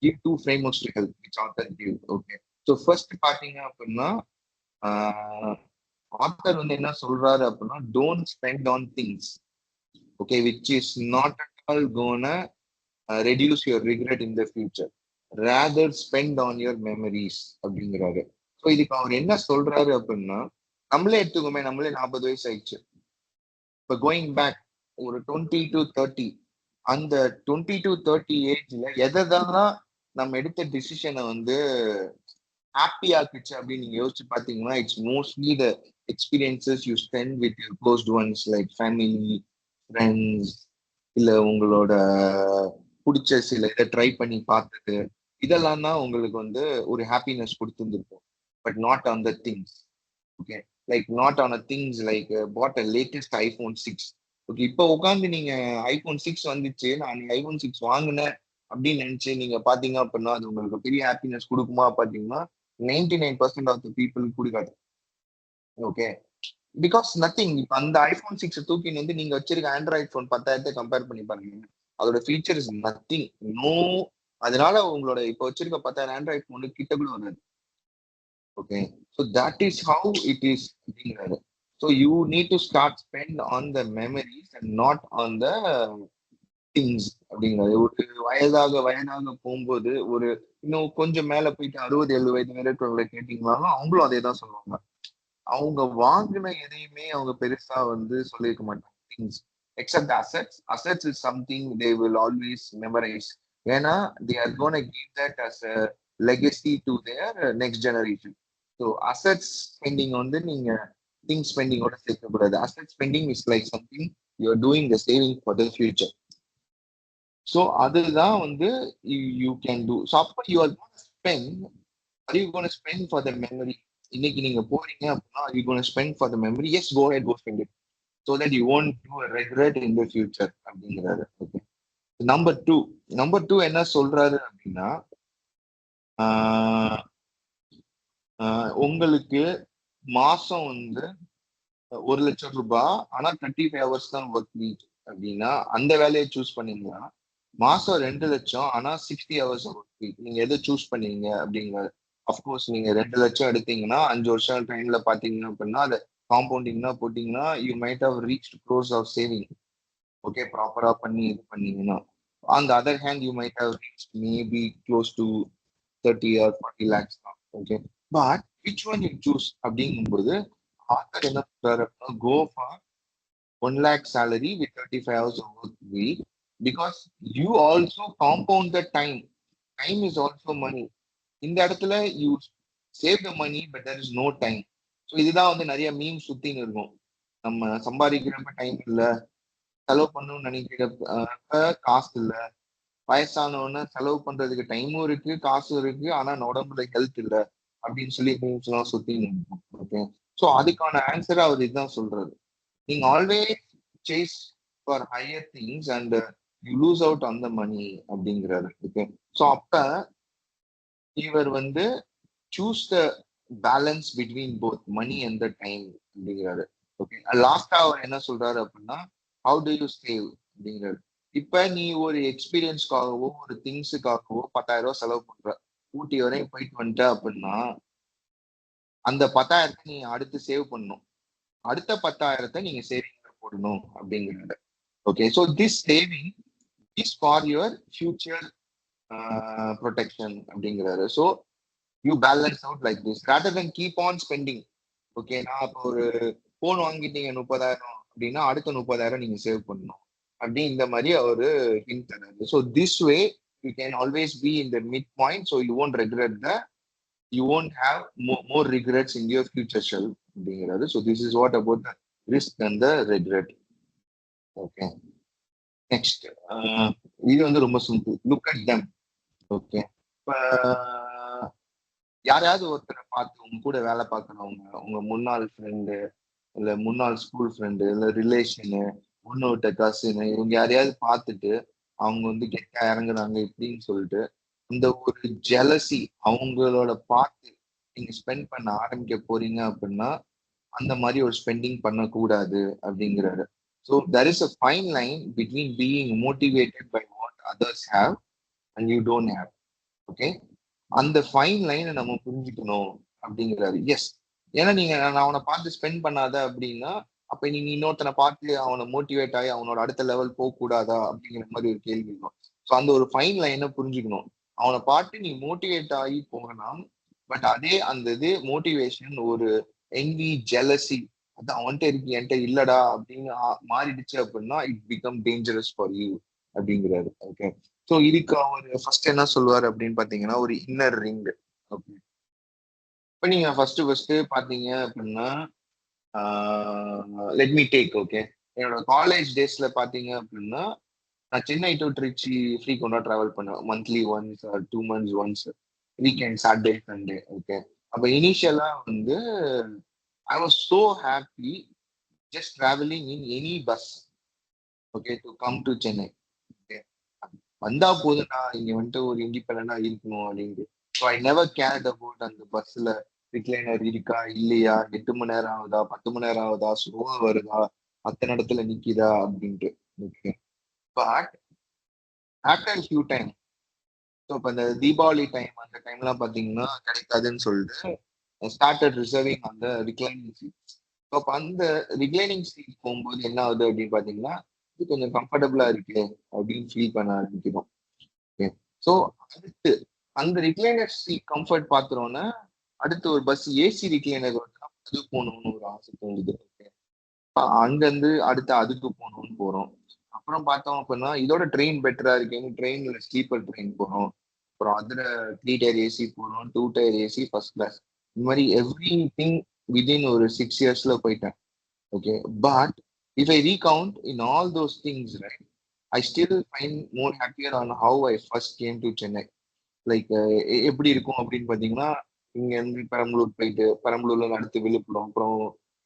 give 2 frameworks to help which author give. Okay, so first பாத்தீங்க அப்படின்னா ஆத்தர் வந்து என்ன சொல்றாரு அப்படின்னா don't spend on things, okay, which is not at all gonna reduce your regret in the future, rather spend on your memories அப்படிங்கிறாரு. So இதுக்கு அவர் என்ன சொல்றாரு அப்படின்னா நம்மளே எடுத்துக்கோமே, நம்மளே 40 வயசு ஆயிடுச்சு. இப்போ கோயிங் பேக் ஒரு 20 to 30, அந்த 20 to 30 ஏஜ்ல எதான் நம்ம எடுத்த டிசிஷனை வந்து ஹாப்பி ஆக்குச்சு அப்படின்னு நீங்க யோசிச்சு பாத்தீங்கன்னா it's mostly the experiences you spend with your closed once like family, friends, இல்ல உங்களோட பிடிச்ச சில இதை ட்ரை பண்ணி பார்த்தது, இதெல்லாம் தான் உங்களுக்கு வந்து ஒரு ஹாப்பினஸ் கொடுத்துருந்துருக்கும். But not on the things. Okay, like not on a things like bought a latest iPhone 6. Okay, இப்போ உட்காந்து நீங்க iPhone 6 வந்துச்சு, நான் ஐபோன் 6 வாங்கினேன் அப்படின்னு நினைச்சு நீங்க பாத்தீங்க அப்படின்னா அது உங்களுக்கு பெரிய ஹாப்பினஸ் கொடுக்குமா பாத்தீங்கன்னா 99% ஆஃப் த பீப்புள் கொடுக்காது. Okay, because nothing. இப்ப அந்த iPhone 6 தூக்கின்னு வந்து நீங்க வச்சிருக்க ஆண்ட்ராய்ட் போன் 10,000 கம்பேர் பண்ணி பாருங்க, அதோட ஃபீச்சர் இஸ் நத்திங். நோ. அதனால உங்களோட இப்ப வச்சிருக்க 10,000 ஆண்ட்ராய்ட் போனு கிட்ட கூட வராது. Okay, so that is how it is அப்படிங்கிறாரு. So you need to start spend on the memories and not on the things அப்படிங்கிறாரு. ஒரு வயதாக வயதாக போகும்போது ஒரு இன்னும் கொஞ்சம் மேல போயிட்டு 60-70 வயது வரை இருக்கிறவங்களை கேட்டீங்கன்னாலும் அவங்களும் அதே தான் சொல்லுவாங்க. அவங்க வாங்கின எதையுமே அவங்க பெருசா வந்து சொல்லியிருக்க மாட்டாங்க. Things except assets. Assets is something they will always memorize. ஏன்னா they are gonna give that us a legacy to their next generation. So assets spending வந்து நீங்க திங்ஸ் ஸ்பெண்டிங்கோட சேர்க்கக்கூடாது. Asset spending is like something you are doing the saving for the future. So அதுதான் வந்து you can do. So அப்போ you are gonna spend. Or you gonna spend for the memory? இன்னைக்கு நீங்க போறீங்க அப்படின்னா are you gonna spend for the memory? Yes, go ahead, go spend it. So that you won't do regret in the future அப்படிங்கிறாரு. Okay, number two என்ன சொல்றாரு அப்படின்னா ஆஹ் உங்களுக்கு மாசம் வந்து 1,00,000 ரூபாய், ஆனா 35 ஹவர்ஸ் தான் ஒர்க் வீக் அப்படின்னா அந்த வேலையை சூஸ் பண்ணீங்களா? மாசம் 2,00,000 ஆனா 60 ஹவர்ஸ் ஒர்க் வீக், நீங்க எதை சூஸ் பண்ணீங்க அப்படிங்கிறது. அஃப்கோர்ஸ் நீங்க 2,00,000 எடுத்தீங்கன்னா 5 வருஷம் டைம்ல பாத்தீங்க அப்படின்னா அதை காம்பவுண்டிங்னா போட்டீங்கன்னா you might have reach crores of saving. Okay, ப்ராப்பரா பண்ணி இது பண்ணீங்கன்னா on the other hand you might have reach maybe close to 30 or 40 lakhs தான். Okay, but which one you choose அப்படிங்கும்போது ஆத்தர் என்ன சொல்றாரு அப்படின்னா go for 1 lakh salary with 35 hours of work week, because you also compound the time. Time is also money. இந்த இடத்துல you save the money but there is no time. So இதுதான் வந்து நிறைய meme சுத்தின்னு இருக்கும். நம்ம சம்பாதிக்கிறப்ப டைம் இல்ல, செலவு பண்ணணும்னு நினைக்கிறப்ப காசு இல்ல, வயசானவொன்னு செலவு பண்றதுக்கு டைமும் இருக்கு காசும் இருக்கு ஆனா உடம்புல ஹெல்த் இல்ல அப்படின்னு சொல்லி மீம்ஸ் எல்லாம் சுத்தின்னு இருக்கும். ஓகே, ஸோ அதுக்கான ஆன்சரை அவர் இதுதான் சொல்றாரு. நீங்க always chase for higher things and you lose out on the money அப்படிங்கிறாரு. ஓகே, ஸோ அப்ப இவர் வந்து choose the balance between both money and the time அப்படிங்கிறாரு. ஓகே, லாஸ்டா அவர் என்ன சொல்றாரு அப்படின்னா ஹவு டு யூ சேவ் அப்படிங்கிறாரு. இப்ப நீ ஒரு எக்ஸ்பீரியன்ஸ்க்காகவோ ஒரு திங்ஸுக்காகவோ 10,000 ரூபாய் செலவு பண்ற, ஊட்டி வரையும் போயிட்டு வந்துட்ட அப்படின்னா அந்த 10,000 நீ அடுத்து சேவ் பண்ணணும். அடுத்த 10,000 நீங்க சேவிங்ல போடணும் அப்படிங்கிறாரு. Okay, so this saving is for your future protection அப்படிங்கிறாரு. So you balance out like this rather than keep on spending. Okay, நான் இப்போ ஒரு போன் வாங்கிட்டீங்க 30,000 அப்படின்னா அடுத்த 30,000 நீங்க சேவ் பண்ணணும் அப்படி இந்த மாதிரி அவரு ஹிண்ட் தராரு. So this way you can always be in the mid point. So you won't regret the you won't have more regrets in your future self அப்படிங்கிறாரு. So this is what about the risk and the regret. Okay, next இது வந்து ரொம்ப simple. Look at them. Okay, இப்ப யாரையாவது ஒருத்தரை பார்த்து உங்க கூட வேலை பார்க்கறவங்க, உங்க முன்னாள் ஃப்ரெண்டு, இல்ல முன்னாள் ஸ்கூல் ஃப்ரெண்டு, இல்ல ரிலேஷனு, ஒண்ணு விட்ட கசினு, இவங்க யாரையாவது பார்த்துட்டு அவங்க வந்து கெட்டா இறங்குறாங்க இப்படின்னு சொல்லிட்டு இந்த ஒரு ஜெலசி அவங்களோட பார்த்து நீங்க ஸ்பெண்ட் பண்ண ஆரம்பிக்க போறீங்க அப்படின்னா அந்த மாதிரி ஒரு ஸ்பெண்டிங் பண்ணக்கூடாது அப்படிங்கிறாரு. So there is a fine line between being motivated by what others have and you don't have. Okay, அந்த ஃபைன் லைனை நம்ம புரிஞ்சுக்கணும் அப்படிங்கிறாரு. எஸ், ஏன்னா நீங்க நான் அவனை பார்த்து ஸ்பெண்ட் பண்ணாத அப்படின்னா அப்ப நீங்க இன்னொருத்தனை பார்த்து அவனை மோட்டிவேட் ஆகி அவனோட அடுத்த லெவல் போக கூடாதா அப்படிங்கிற மாதிரி ஒரு கேள்வி இருக்கும். ஸோ அந்த ஒரு ஃபைன் லைனை புரிஞ்சுக்கணும். அவனை பார்த்து நீ மோட்டிவேட் ஆகி போகலாம், பட் அதே அந்த இது மோட்டிவேஷன் ஒரு என்வி ஜெலசி அது அவன்கிட்ட இருக்கு என்கிட்ட இல்லடா அப்படின்னு மாறிடுச்சு அப்படின்னா it become dangerous for you அப்படிங்கிறாரு. ஓகே, ஸோ இதுக்கு அவர் ஃபர்ஸ்ட் என்ன சொல்லுவாரு அப்படின்னு பாத்தீங்கன்னா ஒரு இன்னர் ரிங். ஓகே, இப்போ நீங்க ஃபர்ஸ்ட் பாத்தீங்க அப்படின்னா லெட் மீ டேக். ஓகே, என்னோட காலேஜ் டேஸ்ல பாத்தீங்க அப்படின்னா நான் சென்னை டு ட்ரிச்சி ஃப்ரீக்வெண்டா டிராவல் பண்ணுவேன். Monthly once or 2 months once, weekend Saturday Sunday. Okay, அப்ப இனிஷியலா வந்து I was so happy just traveling in any bus, okay, to come to Chennai. Okay. வந்தா போதும்டா இங்க வந்துட்டு ஒரு இண்டிபெண்டா இருக்கணும் அப்படின்ட்டு. So I never curd about அந்த பஸ்ல ரிக்ளைனர் இருக்கா இல்லையா, 8 மணி நேரம் ஆகுதா 10 மணி நேரம் ஆகுதா, ஸ்லோவா வருதா, அத்தனை இடத்துல நிக்குதா அப்படின்ட்டு. Okay. But after few time, so இப்போ இந்த தீபாவளி டைம் அந்த டைம்லாம் பார்த்தீங்கன்னா கிடைக்காதுன்னு சொல்லிட்டு ஸ்டார்டட் ரிசர்விங் அந்த ரிக்ளைனிங் சீட். ஸோ அப்போ அந்த ரிக்ளைனிங் சீட் போகும்போது என்ன ஆகுது அப்படின்னு பார்த்தீங்கன்னா இது கொஞ்சம் கம்ஃபர்டபுளா இருக்கு அப்படின்னு ஃபீல் பண்ண ஆரம்பிக்கிறோம். ஓகே. ஸோ அடுத்து அந்த ரிக்ளைனர் சீட் கம்ஃபர்ட் பார்த்துறோன்னா அடுத்து ஒரு பஸ் ஏசி ரிக்ளைனர் அது போகணும்னு ஒரு ஆசை தோணுது. ஓகே. அங்கிருந்து அடுத்து அதுக்கு போகணும்னு போறோம். அப்புறம் பார்த்தோம் அப்படின்னா இதோட ட்ரெயின் பெட்டரா இருக்கேன்னு ட்ரெயின்ல ஸ்லீப்பர் ட்ரெயின் போறோம். அப்புறம் அதுல 3 டயர் ஏசி போறோம், 2 டயர் ஏசி, ஃபர்ஸ்ட் கிளாஸ். இந்த மாதிரி எவ்ரி திங் விதின் ஒரு 6 இயர்ஸ்ல போயிட்டேன். Okay. But if I recount in all those things right, I still find more happier on how I first came to Chennai. Like எப்படி இருக்கும் அப்படின்னு பாத்தீங்கன்னா இங்க இருந்து பெரம்பலூர் போயிட்டு பெரம்பலூர்ல அடுத்து விழுப்புரம், அப்புறம்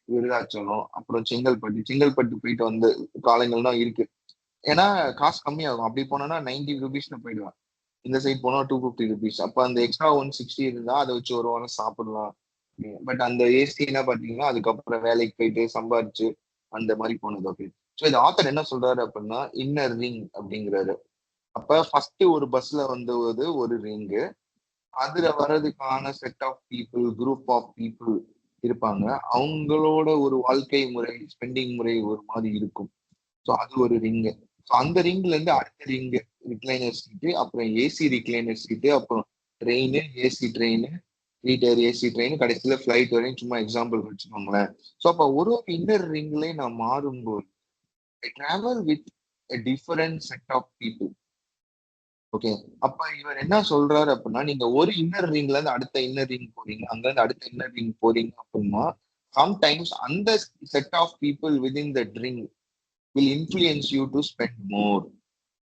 விருதாச்சலம், அப்புறம் செங்கல்பட்டு போயிட்டு வந்து காலங்கள்லாம் இருக்கு. ஏன்னா காசு கம்மியாகும். அப்படி போனோம்னா 90 ருபீஸ்ல போயிடுவேன். இந்த சைட் போனா 250 ருபீஸ். அப்ப அந்த எக்ஸ்ட்ரா 160 இருந்தா அதை வச்சு ஒரு வாரம் சாப்பிடலாம். பட் அந்த ஏசி என்ன பாத்தீங்கன்னா அதுக்கப்புறம் வேலைக்கு போயிட்டு சம்பாரிச்சு அந்த மாதிரி போனது. ஓகே. ஸோ இந்த ஆத்தர் என்ன சொல்றாரு அப்படின்னா இன்னர் ரிங் அப்படிங்கிறாரு. அப்ப ஃபர்ஸ்ட் ஒரு பஸ்ல வந்து ஒரு ரிங்கு, அதுல வர்றதுக்கான set of people, group of people இருப்பாங்க. அவங்களோட ஒரு வாழ்க்கை முறை, ஸ்பெண்டிங் முறை ஒரு மாதிரி இருக்கும். ஸோ அது ஒரு ரிங்கு. ஸோ அந்த ரிங்ல இருந்து அடுத்த ரிங்கு ரிக்ளைனர் சீட்டு, அப்புறம் ஏசி ரிக்ளைனர் சீட்டு, அப்புறம் train, AC train, 3 tyre AC train, கடைசியில ஃபிளைட் வரையும் சும்மா எக்ஸாம்பிள் வச்சுக்கோங்களேன். ஸோ அப்ப ஒரு ஒரு இன்னர் ரிங்லயும் நான் மாறும்போது I travel with different set of people. Okay. அப்ப இவர் என்ன சொல்றாரு அப்படின்னா நீங்க ஒரு இன்னர் ரிங்ல இருந்து அடுத்த இன்னர் ரிங் போறீங்க, அங்க இருந்து அடுத்த இன்னர் ரிங் போறீங்க அப்படின்னா சம்டைம்ஸ் அந்த set of people within the ring will influence you to spend more.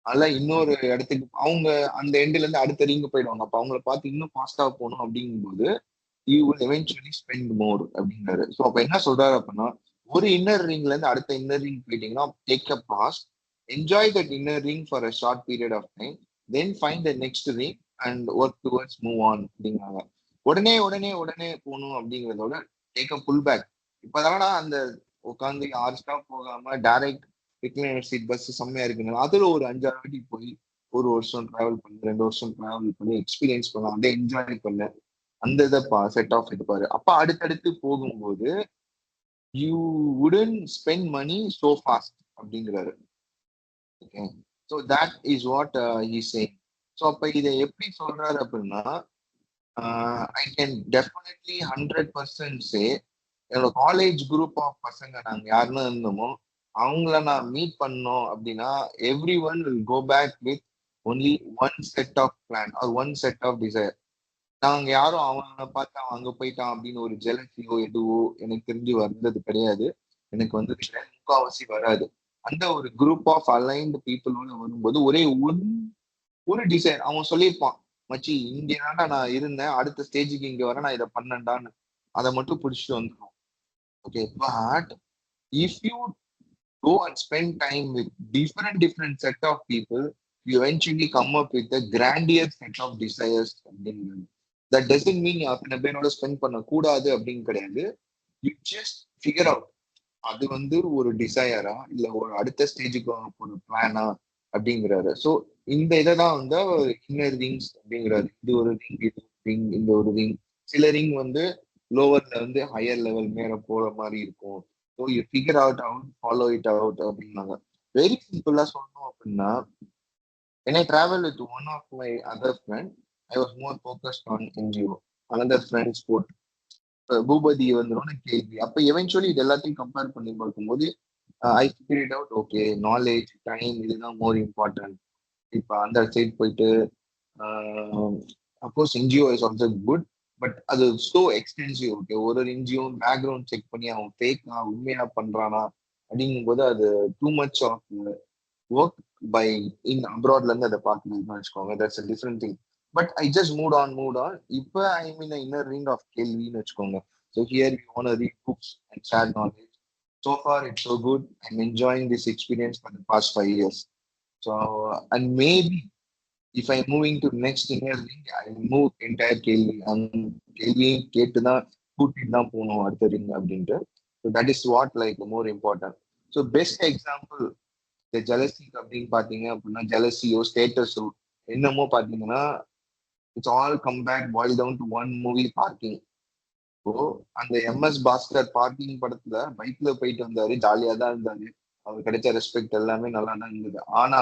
அதனால இன்னொரு இடத்துக்கு அவங்க அந்த எண்ட்ல இருந்து அடுத்த ரிங் போயிடுவாங்க. அப்ப அவங்கள பார்த்து இன்னும் ஃபாஸ்டா போகணும் அப்படிங்கும்போது you will eventually spend more அப்படிங்கிறாரு. ஸோ அப்ப என்ன சொல்றாரு அப்படின்னா ஒரு இன்னர் ரிங்ல இருந்து அடுத்த இன்னர் ரிங் போயிட்டீங்கன்னா take a pause, enjoy that inner ring for a short period of time, then find the next ring and work towards move on அப்படிங்கிறாங்க. உடனே உடனே உடனே போகணும் அப்படிங்கிறதோட டேக் அ புல் பேக். இப்பதானடா அந்த உட்காந்து 6 ஸ்டாப் போகாம டைரக்ட் ரிக்ளைனர் சீட் பஸ் செம்மையா இருக்குங்க. அதுல ஒரு 5 6 வாட்டி போய் ஒரு வருஷம் டிராவல் பண்ணி 2 வருஷம் டிராவல் பண்ணி எக்ஸ்பீரியன்ஸ் பண்ணலாம், அப்படியே என்ஜாய் பண்ண அந்த இதை செட் ஆஃப் எடுப்பாரு. அப்ப அடுத்தடுத்து போகும்போது you wouldn't spend money so fast அப்படிங்கிறாரு. Okay. So that is what he saying. ஸோ அப்ப இதை எப்படி சொல்றாரு அப்படின்னா ஐ கேன் டெஃபினெட்லி 100% சே என்னோட காலேஜ் குரூப் ஆஃப் பசங்க நாங்க யாருன்னு இருந்தோமோ அவங்கள நான் மீட் பண்ணோம் அப்படின்னா everyone will go back with only one set of plan or one set of desire. நாங்க யாரும் அவனை பார்த்து அவன் அங்க போயிட்டான் அப்படின்னு ஒரு ஜெலசியோ எதுவோ எனக்கு தெரிஞ்சு வந்தது கிடையாது. எனக்கு வந்து முக்காவாசி வராது. அந்த ஒரு குரூப் ஆஃப் அலைன்டு பீப்புளோட வரும்போது ஒரே ஒரு டிசைர் அவன் சொல்லியிருப்பான், மச்சி இங்க தான்டா நான் இருந்தேன், அடுத்த ஸ்டேஜுக்கு இங்க வர நான் இதை பண்ணேன்டான்னு. அதை மட்டும் பிடிச்சிட்டு வந்துடும். Okay. But if you go and spend time with different set of people, you eventually come up with a grandeur set of desires அப்படிங்கிறது. That doesn't mean அத்தனை பேரோட ஸ்பெண்ட் பண்ண கூடாது அப்படின்னு கிடையாது. யூ ஜஸ்ட் ஃபிகர் அவுட் அது வந்து ஒரு டிசையரா இல்ல ஒரு அடுத்த ஸ்டேஜுக்கு ஒரு பிளானா அப்படிங்கிறாரு. ஸோ இந்த இதை தான் வந்து இன்னர் ரிங்ஸ் அப்படிங்கிறாரு. இது ஒரு ரிங், இது ரிங், இந்த ஒரு ரிங். சில ரிங் வந்து லோவர்ல வந்து ஹையர் லெவல் மேல போற மாதிரி இருக்கும். So you figure out out follow it out அப்படின்னாங்க. வெரி சிம்பிளா சொல்லணும் அப்படின்னா when I travel with one of my other friend, I was more focused on NGO. Another friend sport. Boopathi வந்துடும் கேள்வி. அப்ப எவென்ச்சுவலி இது எல்லாத்தையும் கம்பேர் பண்ணி பார்க்கும்போது I figure it out. Okay, knowledge, time இதுதான் மோர் இம்பார்ட்டன்ட். இப்ப அந்த சைட் போயிட்டு of course NGO is also good. But அது சோ எக்ஸ்டென்சிவ். ஓகே, ஒரு என்ஜிஓ பேக்ரவுண்ட் செக் பண்ணி அவன் ஃபேக்கா உண்மையா பண்றானா அப்படிங்கும் போது அது too much of work by in அப்ராட்ல இருந்து அதை பார்க்கணும்னு வச்சுக்கோங்க. That's a different thing. But I just moved on. இப்போ I mean inner ring of கேள்வின்னு வச்சுக்கோங்க. So here we want to read books and share knowledge. So far, it's so good. I'm enjoying this experience for the past 5 years. So, and maybe if I moving to next ring I move entire கேள்வி அந்த கேள்வியும் கேட்டுதான் கூட்டிட்டு தான் போகணும் அடுத்த ring அப்படின்ட்டு. So that is what like more important. So best example இந்த ஜெலசி அப்படின்னு பாத்தீங்க அப்படின்னா, ஜெலசியோ ஸ்டேட்டஸோ என்னமோ பாத்தீங்கன்னா, it's all come back boil down to one movie, parking. இப்போ அந்த எம்எஸ் பாஸ்கர் பார்க்கிங் படத்துல பைக்ல போயிட்டு வந்தாரு, ஜாலியா தான் இருந்தாரு, அவர் கிடைச்ச ரெஸ்பெக்ட் எல்லாமே நல்லா தான் இருந்தது. ஆனா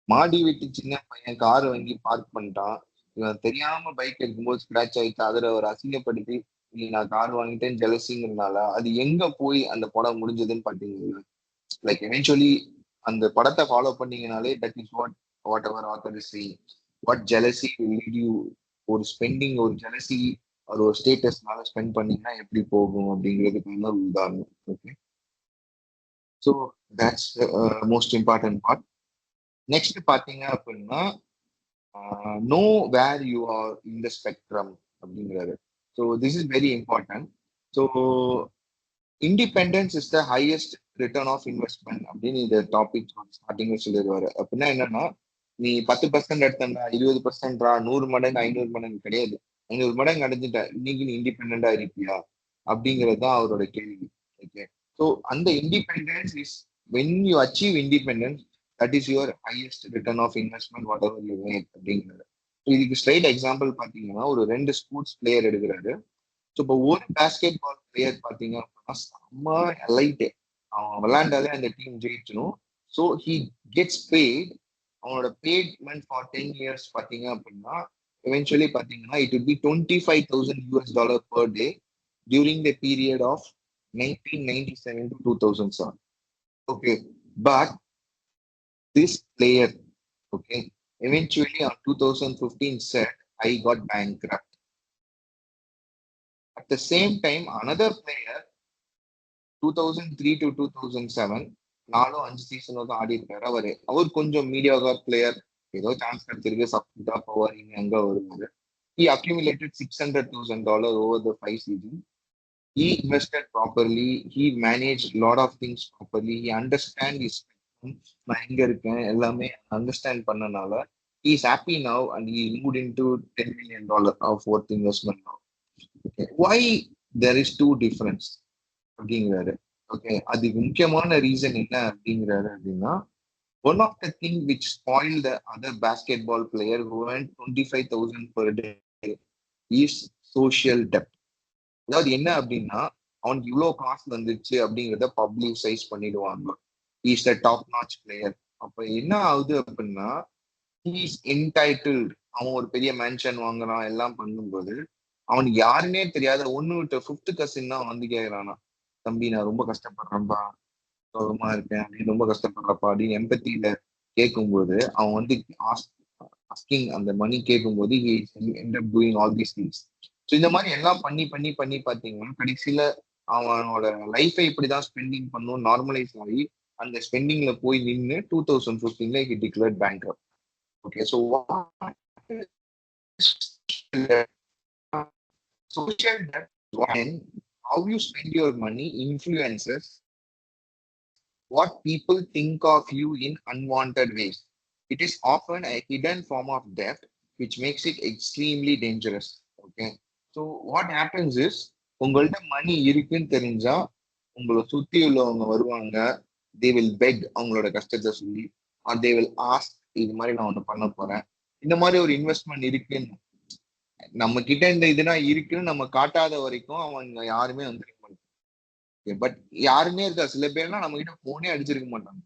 மாடி வீட்டு சின்ன பையன் கார் வாங்கி பார்க் பண்ணிட்டான், இவன் தெரியாம பைக் எடுக்கும்போது ஸ்கிராச் ஆயிடுச்சு, அதுல ஒரு அசிங்கப்படுத்தி நீ நான் கார் வாங்கிட்டேன் ஜெலசிங்கிறதுனால அது எங்க போய் அந்த படம் முடிஞ்சதுன்னு பாத்தீங்கன்னா, லைக் எவென்ச்சுவலி அந்த படத்தை ஃபாலோ பண்ணீங்கனாலே that is what ever author is saying. What jealousy will lead you, ஒரு ஸ்பெண்டிங், ஒரு ஜெலசி ஒரு ஸ்டேட்டஸ்னால ஸ்பெண்ட் பண்ணீங்கன்னா எப்படி போகும் அப்படிங்கிறதுக்கு ஒரு உதாரணம். Okay, so that's most important part. Next பாத்தீங்க அப்படின்னா, know where you are in the spectrum அப்படிங்கிறாரு. So this is very important. So independence is the highest return of investment அப்படின்னு இந்த டாபிக் ஸ்டார்டிங்ல சொல்லிடுவாரு. அப்படின்னா என்னன்னா, நீ 10% எடுத்தா 20%, 100 மடங்கு 500 மடங்கு கிடையாது. 500 மடங்கு அடைஞ்சிட்ட இன்னைக்கு நீ இண்டிபெண்டா இருப்பியா அப்படிங்கிறது தான் அவரோட கேள்வி. ஓகே, ஸோ அந்த independence is when you achieve independence, that is your highest return of investment whatever you make அப்படிங்கிறது. இதுக்கு ஸ்ட்ரைட் எக்ஸாம்பிள் பாத்தீங்கன்னா, ஒரு 2 ஸ்போர்ட்ஸ் பிளேயர் எடுக்கிறாரு. ஸோ இப்போ ஒரு பேஸ்கெட் பால் பிளேயர் பாத்தீங்க அப்படின்னா செம்ம எலைட்டு, அவன் விளையாண்டாலே அந்த டீம் ஜெயிச்சணும். So he gets paid. அவனோட பேமெண்ட் ஃபார் 10 இயர்ஸ் பாத்தீங்க அப்படின்னா எவென்ச்சுவலி பாத்தீங்கன்னா it will be $25,000 per day during the period of 1997 to 2007. Okay, but this player, okay, eventually on 2015 said, I got bankrupt. At the same time, another player, 2003 to 2007, 4-5 season தான் ஆடி இருக்காரு. அவர் கொஞ்சம் மீடியாக்கார் player, ஏதோ chance கிடைச்சிருக்கு, சப்ஸ்டியூட்டா போவார், இங்க அங்க வருவாரு. He accumulated $600,000 over the 5 seasons. He invested properly. He managed a lot of things properly. He understand his நான் எங்க இருக்கேன் எல்லாமே அண்டர்ஸ்டாண்ட் பண்ணனால he is happy now and he moved into $10 million of worth investment now. Okay. Why there is two difference அப்படிங்கிறாரு. Okay, அதுக்கு முக்கியமான reason என்ன அப்படிங்கிறாரு அப்படின்னா, one of the thing which spoiled the other basketball player who earned 25,000 per day is social debt. அதாவது என்ன அப்படின்னா, அவனுக்கு இவ்வளவு காசு வந்துச்சு அப்படிங்கிறத பப்ளிசைஸ் பண்ணிடுவாங்க. Is the top notch player. அப்ப என்ன ஆகுது அப்படின்னா, இஸ் என்டைட்டில்ட். அவன் ஒரு பெரிய மேன்ஷன் வாங்குறான், எல்லாம் பண்ணும்போது அவனுக்கு யாருன்னே தெரியாத ஒன்னு விட்ட 5th கசின் தான் வந்து கேக்குறானா, தம்பி நான் ரொம்ப கஷ்டப்படுறேன்பா, சோகமா இருக்கேன் அப்படின்னு, ரொம்ப கஷ்டப்படுறப்பா அப்படின்னு எம்பத்தியில கேட்கும்போது அவன் வந்து ஆஸ்கிங் அந்த மணி கேட்கும்போது he end up doing all these things. So இந்த மாதிரி எல்லாம் பண்ணி பண்ணி பண்ணி பார்த்தீங்கன்னா கடைசியில அவனோட லைஃபை இப்படிதான் ஸ்பெண்டிங் பண்ணும் நார்மலைஸ் ஆகி அந்த ஸ்பெண்டிங்ல போய் நின்று 2015 he declared bankrupt. Okay, so what social debt, when how you spend your money influences what people think of you in unwanted ways. It is often a hidden form of debt which makes it extremely dangerous. Okay, so what happens is, உங்கள்ட்ட மணி இருக்குன்னு தெரிஞ்சா உங்களை சுத்தி உள்ளவங்க வருவாங்க, they will beg அவங்களோட கஷ்டத்தை சொல்லி, or they will ask இது மாதிரி நான் ஒண்ணு பண்ண போறேன், இந்த மாதிரி ஒரு இன்வெஸ்ட்மெண்ட் இருக்குன்னு நம்ம கிட்ட இந்த இதுனா இருக்குன்னு நம்ம காட்டாத வரைக்கும் அவங்க யாருமே வந்துருக்க மாட்டாங்க. பட் யாருமே இருக்கா, சில பேர்னா நம்ம கிட்ட போனே அடிச்சிருக்க மாட்டாங்க.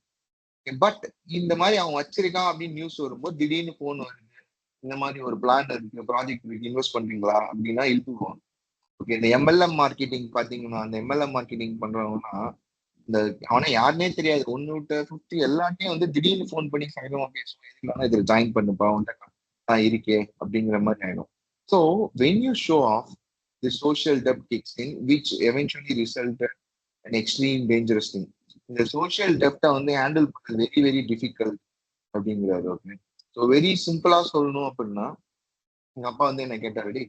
பட் இந்த மாதிரி அவன் வச்சிருக்கான் அப்படின்னு நியூஸ் வரும்போது திடீர்னு போன் வருது, இந்த மாதிரி ஒரு பிளான் இருக்கு, ப்ராஜெக்ட் இருக்கு, இன்வெஸ்ட் பண்றீங்களா அப்படின்னா இழுத்துவோம். ஓகே, இந்த எம்எல்எம் மார்க்கெட்டிங் பாத்தீங்கன்னா, அந்த எம்எல்எம் மார்க்கெட்டிங் பண்றவங்கன்னா இந்த அவனை யாருனே தெரியாது, 1-50 எல்லாத்தையும் வந்து திடீர்னு போன் பண்ணி சகஜமா பேசுவோம், எதுனால இதுல ஜாயின் பண்ணுப்பா உன்ட்ட இருக்கே அப்படிங்கிற மாதிரி ஆயிடும். So when you show off the social டெப்ட் kicks in which eventually resulted an extreme dangerous thing. இந்த சோஷியல் டெப்டை வந்து ஹேண்டில் பண்றது வெரி வெரி டிஃபிகல்ட் அப்படிங்கிறாரு. ஓகே, ஸோ வெரி சிம்பிளா சொல்லணும் அப்படின்னா, எங்க அப்பா வந்து என்ன கேட்டாரு,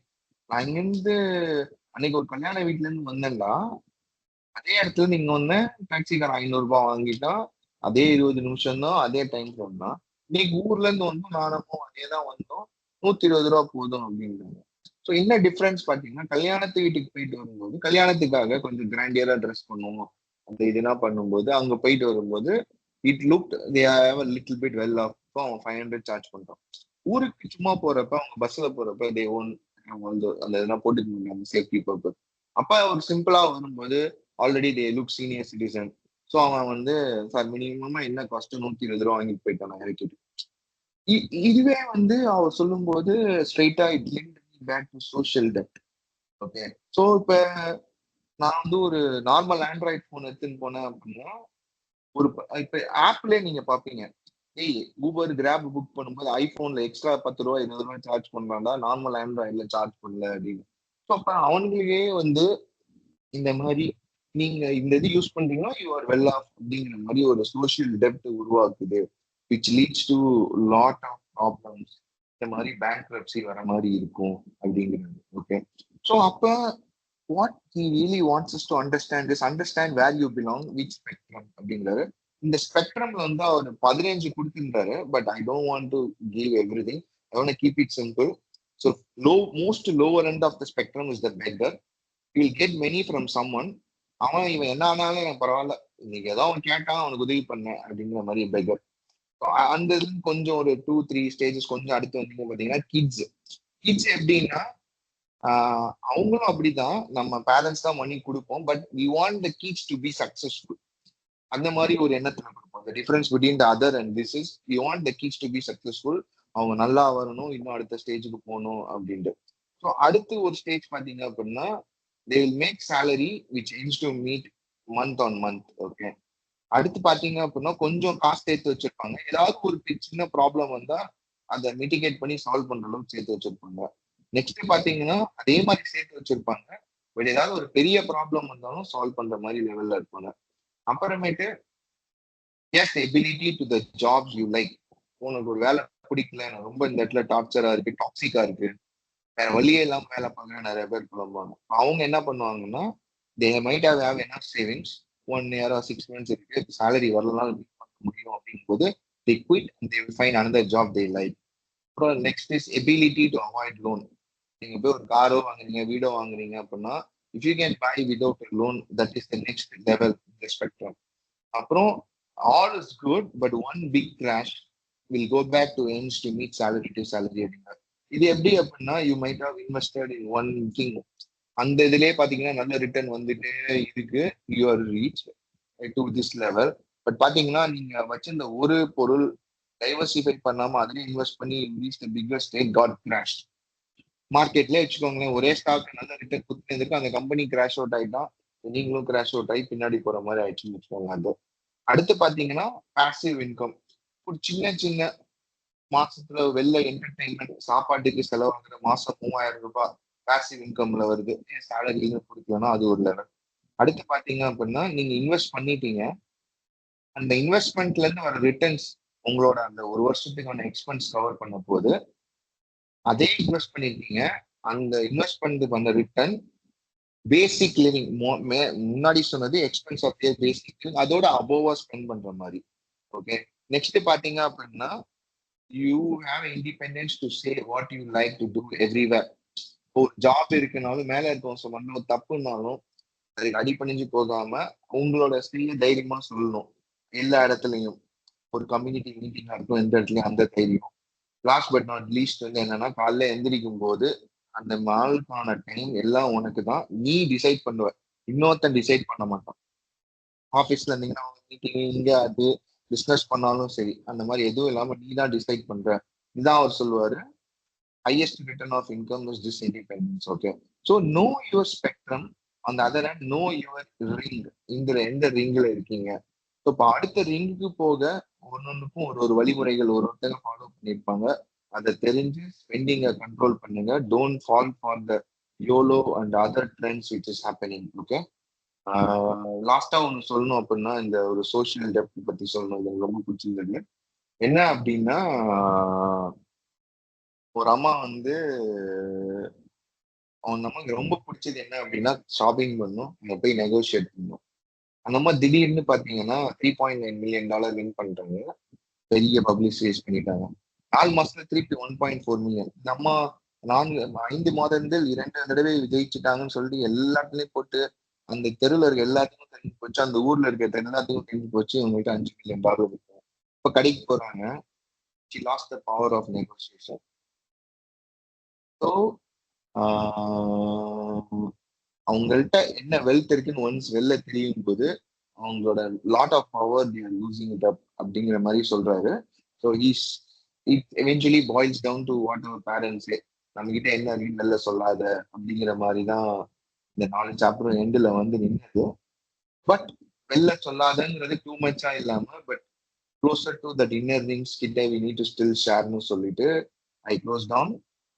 நான் இங்கிருந்து அன்னைக்கு ஒரு கல்யாண வீட்டுல இருந்து வந்தேன்டா, அதே இடத்துல இருந்து இங்க வந்தேன், டாக்ஸிக்காரன் 500 ரூபாய் வாங்கிட்டான், அதே 20 நிமிஷம் தான், அதே டைம் சொன்னா, இன்னைக்கு ஊர்ல இருந்து வந்தோம், நானும் அதேதான் வந்தோம், 120 ரூபா போதும் அப்படின்றாங்க. ஸோ என்ன டிஃபரன்ஸ் பாத்தீங்கன்னா, கல்யாணத்து வீட்டுக்கு போயிட்டு வரும்போது கல்யாணத்துக்காக கொஞ்சம் கிராண்டியரா ட்ரெஸ் பண்ணுவோம், அந்த இதெல்லாம் பண்ணும்போது அங்க போயிட்டு வரும்போது it look they have a little bit well off. So அவன் 500 சார்ஜ் பண்றான். ஊருக்கு சும்மா போறப்ப அவங்க பஸ்ல போறப்ப தே ஓன் வந்து அந்த இதெல்லாம் போட்டுக்க முடியும் சேஃப்டி பர்பஸ். அப்ப ஒரு சிம்பிளா வரும்போது already they look senior citizen. So அவன் வந்து சார் மினிமமா என்ன காஸ்ட் 120 ரூபா வாங்கிட்டு போயிட்டான் நான் இறக்கிட்டு. இதுவே வந்து அவர் சொல்லும்போது ஸ்ட்ரைட்டா it link back to social டெப்ட். ஓகே. ஸோ இப்ப நான் வந்து ஒரு நார்மல் ஆண்ட்ராய்ட் போன் எடுத்துன்னு போனேன் அப்படின்னா ஒரு இப்ப ஆப்லயே நீங்க பாப்பீங்க, ஏய் ஊபர் கிராப் புக் பண்ணும்போது ஐபோன்ல எக்ஸ்ட்ரா 10 ரூபா 20 ரூபா சார்ஜ் பண்றான்டா, நார்மல் ஆண்ட்ராய்ட்ல சார்ஜ் பண்ணல அப்படின்னு. ஸோ அப்ப அவனுங்களே வந்து இந்த மாதிரி நீங்க இந்த இது யூஸ் பண்றீங்கன்னா யூ ஆர் வெல் ஆஃப் அப்படிங்கிற மாதிரி ஒரு சோஷியல் டெப்ட் உருவாக்குது, which leads to lot of problems. இந்த மாதிரி பேங்க்ரப்சி வர மாதிரி இருக்கும் அப்படிங்கிறது. ஓகே. ஸோ அப்ப what he really wants us to understand is understand where you belong, which spectrum அப்படிங்கிறாரு. இந்த ஸ்பெக்ட்ரம்ல வந்து அவர் 15 கொடுத்திருந்தாரு, but I don't want to give every thing. I want keep it simple. So most lower end of the spectrum is the better. You will get many from some one. அவன் இவன் என்ன ஆனாலும் எனக்கு பரவாயில்ல, இன்னைக்கு ஏதோ அவன் கேட்டான் அவனுக்கு உதவி பண்ணேன் அப்படிங்கிற மாதிரி பெட்டர். அந்த இது கொஞ்சம் ஒரு 2-3 ஸ்டேஜஸ் கொஞ்சம் அடுத்து வந்தீங்க பாத்தீங்கன்னா கிட்ஸ். கிட்ஸ் எப்படின்னா அவங்களும் அப்படிதான், நம்ம பேரண்ட்ஸ் தான் மணி கொடுப்போம், but we want the kids to be successful. அந்த மாதிரி ஒரு எண்ணத்துல கொடுப்போம். The difference between the other and this is we want the kids to be successful. அவங்க நல்லா வரணும், இன்னும் அடுத்த ஸ்டேஜுக்கு போகணும் அப்படின்ட்டு. ஸோ அடுத்து ஒரு ஸ்டேஜ் பாத்தீங்க அப்படின்னா they will make salary which ends to meet month on month. Okay. அடுத்து பாத்தீங்க அப்படின்னா கொஞ்சம் காசு சேர்த்து வச்சிருப்பாங்க, ஏதாவது ஒரு சின்ன ப்ராப்ளம் வந்தா அதை மிட்டிகேட் பண்ணி சால்வ் பண்ற அளவுக்கு சேர்த்து வச்சிருப்பாங்க. நெக்ஸ்ட் பாத்தீங்கன்னா அதே மாதிரி சேர்த்து வச்சிருப்பாங்க, பட் ஏதாவது ஒரு பெரிய ப்ராப்ளம் வந்தாலும் சால்வ் பண்ற மாதிரி லெவல்ல இருப்பாங்க. அப்புறமேட்டு is ability to the jobs you like. உனக்கு ஒரு வேலை பிடிக்கல, எனக்கு ரொம்ப இந்த இடத்துல டார்ச்சரா இருக்கு, டாக்ஸிக்கா இருக்கு, வேற வழியே இல்லாம வேலை பார்க்க நிறைய பேர் புலம்புவாங்க. அவங்க என்ன பண்ணுவாங்கன்னா they might have enough savings, 1 year 6 months இருக்கு, சேலரி வரலாம் முடியும் அப்படிங்கும் போது they quit and they will find another job they like. அப்புறம் next is ability to avoid loan. நீங்க போய் ஒரு காரோ வாங்குறீங்க, வீடோ வாங்குறீங்க அப்படின்னா if you can buy without loan, that is the next level spectrum. அப்புறம் all is good but one big crash will go back to aims to meet salary to salary அப்படிங்கிறார். இது எப்படி அப்படின்னா you might have invested in one thing, அந்த இதுலயே பாத்தீங்கன்னா நல்ல return வந்துட்டே இருக்கு, you are reach to this level. But பாத்தீங்கன்னா நீங்க வச்சிருந்த ஒரு பொருள் டைவர்சிஃபை பண்ணாம அதுலயே இன்வெஸ்ட் பண்ணி reach the biggest state got crash. மார்க்கெட்ல வச்சுக்கோங்களேன், ஒரே ஸ்டாக் நல்ல ரிட்டர்ன் கொடுத்துருக்கு, அந்த கம்பெனி கிராஷ் அவுட் ஆயிட்டான், நீங்களும் கிராஷ் அவுட் ஆகி பின்னாடி போற மாதிரி ஆயிடுச்சுன்னு வச்சுக்கோங்க. அது அடுத்து பாத்தீங்கன்னா பாசிவ் இன்கம். ஒரு சின்ன சின்ன மாசத்துல வெளில என்டர்டைன்மெண்ட் சாப்பாட்டுக்கு செலவாகிற மாசம் 3000 ரூபாய் பாசிவ் இன்கம்ல வருது, சேலரின்னு கொடுக்கலன்னா அது ஒரு லெவல். அடுத்து பாத்தீங்க அப்படின்னா நீங்க இன்வெஸ்ட் பண்ணிட்டீங்க, அந்த இன்வெஸ்ட்மெண்ட்ல இருந்து வர ரிட்டர்ன்ஸ் உங்களோட அந்த ஒரு வருஷத்துக்கான எக்ஸ்பென்ஸ் கவர் பண்ண போது அதே இன்வெஸ்ட் பண்ணிருக்கீங்க, அந்த இன்வெஸ்ட்மெண்ட் பண்ண ரிட்டர்ன் பேசிக் லிவிங், முன்னாடி சொன்னது எக்ஸ்பென்ஸ் ஆஃப் பேசிக் லிவிங், அதோட அபோவா ஸ்பெண்ட் பண்ற மாதிரி. ஓகே. நெக்ஸ்ட் பாத்தீங்க அப்படின்னா you have independence to say what you like to do everywhere. ஒரு ஜாப் இருக்குனாலும் மேல இருக்கவங்க சொன்ன தப்புனாலும் அதுக்கு அடிப்பணிஞ்சு போகாம உங்களோட ஸ்கில்ல தைரியமா சொல்லணும் எல்லா இடத்துலயும். ஒரு கம்யூனிட்டி மீட்டிங்கா இருக்கும், எந்த இடத்துலயும் அந்த தைரியம். லாஸ்ட் பட் நாட் லீஸ்ட் வந்து என்னன்னா காலைல எந்திரிக்கும் போது அந்த நாளுக்கான டைம் எல்லாம் உனக்கு தான், நீ டிசைட் பண்ணுவ, இன்னொருத்தன் டிசைட் பண்ண மாட்டான். ஆஃபீஸ்ல இருந்தீங்கன்னா மீட்டிங் இங்க அது பிசினஸ் பண்ணாலும் சரி, அந்த மாதிரி எதுவும் இல்லாம நீ தான் டிசைட் பண்ற. இதான் அவர் சொல்லுவாரு, highest return of income is this independence. Okay. So know your spectrum, அந்த other hand know your ring. இந்த எந்த ரிங்ல இருக்கீங்க. ஸோ இப்போ அடுத்த ரிங்குக்கு போக ஒன்னொன்னுக்கும் ஒரு ஒரு வழிமுறைகள் ஒரு ஒருத்தங்க ஃபாலோ பண்ணியிருப்பாங்க. அதை தெரிஞ்சு ஸ்பெண்டிங்கை கண்ட்ரோல் பண்ணுங்க. Don't fall for the YOLO and other trends which is happening. Okay. லாஸ்டா ஒன்று சொல்லணும் அப்படின்னா இந்த ஒரு சோஷியல் டெப்த் பத்தி சொல்லணும், இது எனக்கு ரொம்ப பிடிச்சிருந்தது. என்ன அப்படின்னா ஒரு அம்மா வந்து அவங்க அம்மாக்கு ரொம்ப பிடிச்சது என்ன அப்படின்னா ஷாப்பிங் பண்ணும், அங்க போய் நெகோஷியேட் பண்ணும். அந்த அம்மா திடீர்னு பாத்தீங்கன்னா $3.9 million வின் பண்றாங்க. பெரிய பப்ளிசைஸ் பண்ணிட்டாங்க. 4 மாசத்துல திருப்பி 1.4 மில்லியன். நம்ம 5 மாதங்கள் 2 தடவை ஜெயிச்சுட்டாங்கன்னு சொல்லி எல்லாத்துலயும் போட்டு அந்த தெருவில் இருக்க எல்லாத்துக்கும் தெரிஞ்சு போச்சு, அந்த ஊர்ல இருக்க எல்லாத்துக்கும் தெரிஞ்சு போச்சு இவங்ககிட்ட $5 மில்லியன் இருக்கு. இப்ப கடைக்கு போறாங்க. she lost the power of negotiation. So அவங்கள்ட்ட என்ன வெல்த் இருக்குன்னு ஒன்ஸ் வெளில தெரியும் போது அவங்களோட lot of power they are losing it up அப்படிங்கிற மாதிரி சொல்றாரு. So it eventually boils down to what our parents நம்ம கிட்ட என்ன இருக்குன்னு வெளில சொல்லாத அப்படிங்கிற மாதிரி தான் இந்த 4 சாப்டர் எண்டில் வந்து நின்னது. பட் வெளில சொல்லாதங்கிறது டூ மச்சா இல்லாம but closer to the inner rings கிட்ட we need to still shareன்னு சொல்லிட்டு I close down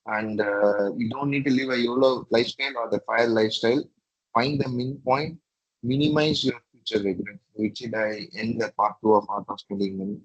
and we don't need to live a YOLO lifestyle or the fire lifestyle. Find the min point, minimize your future regrets, which I end the part 2 of Art of Spending Money.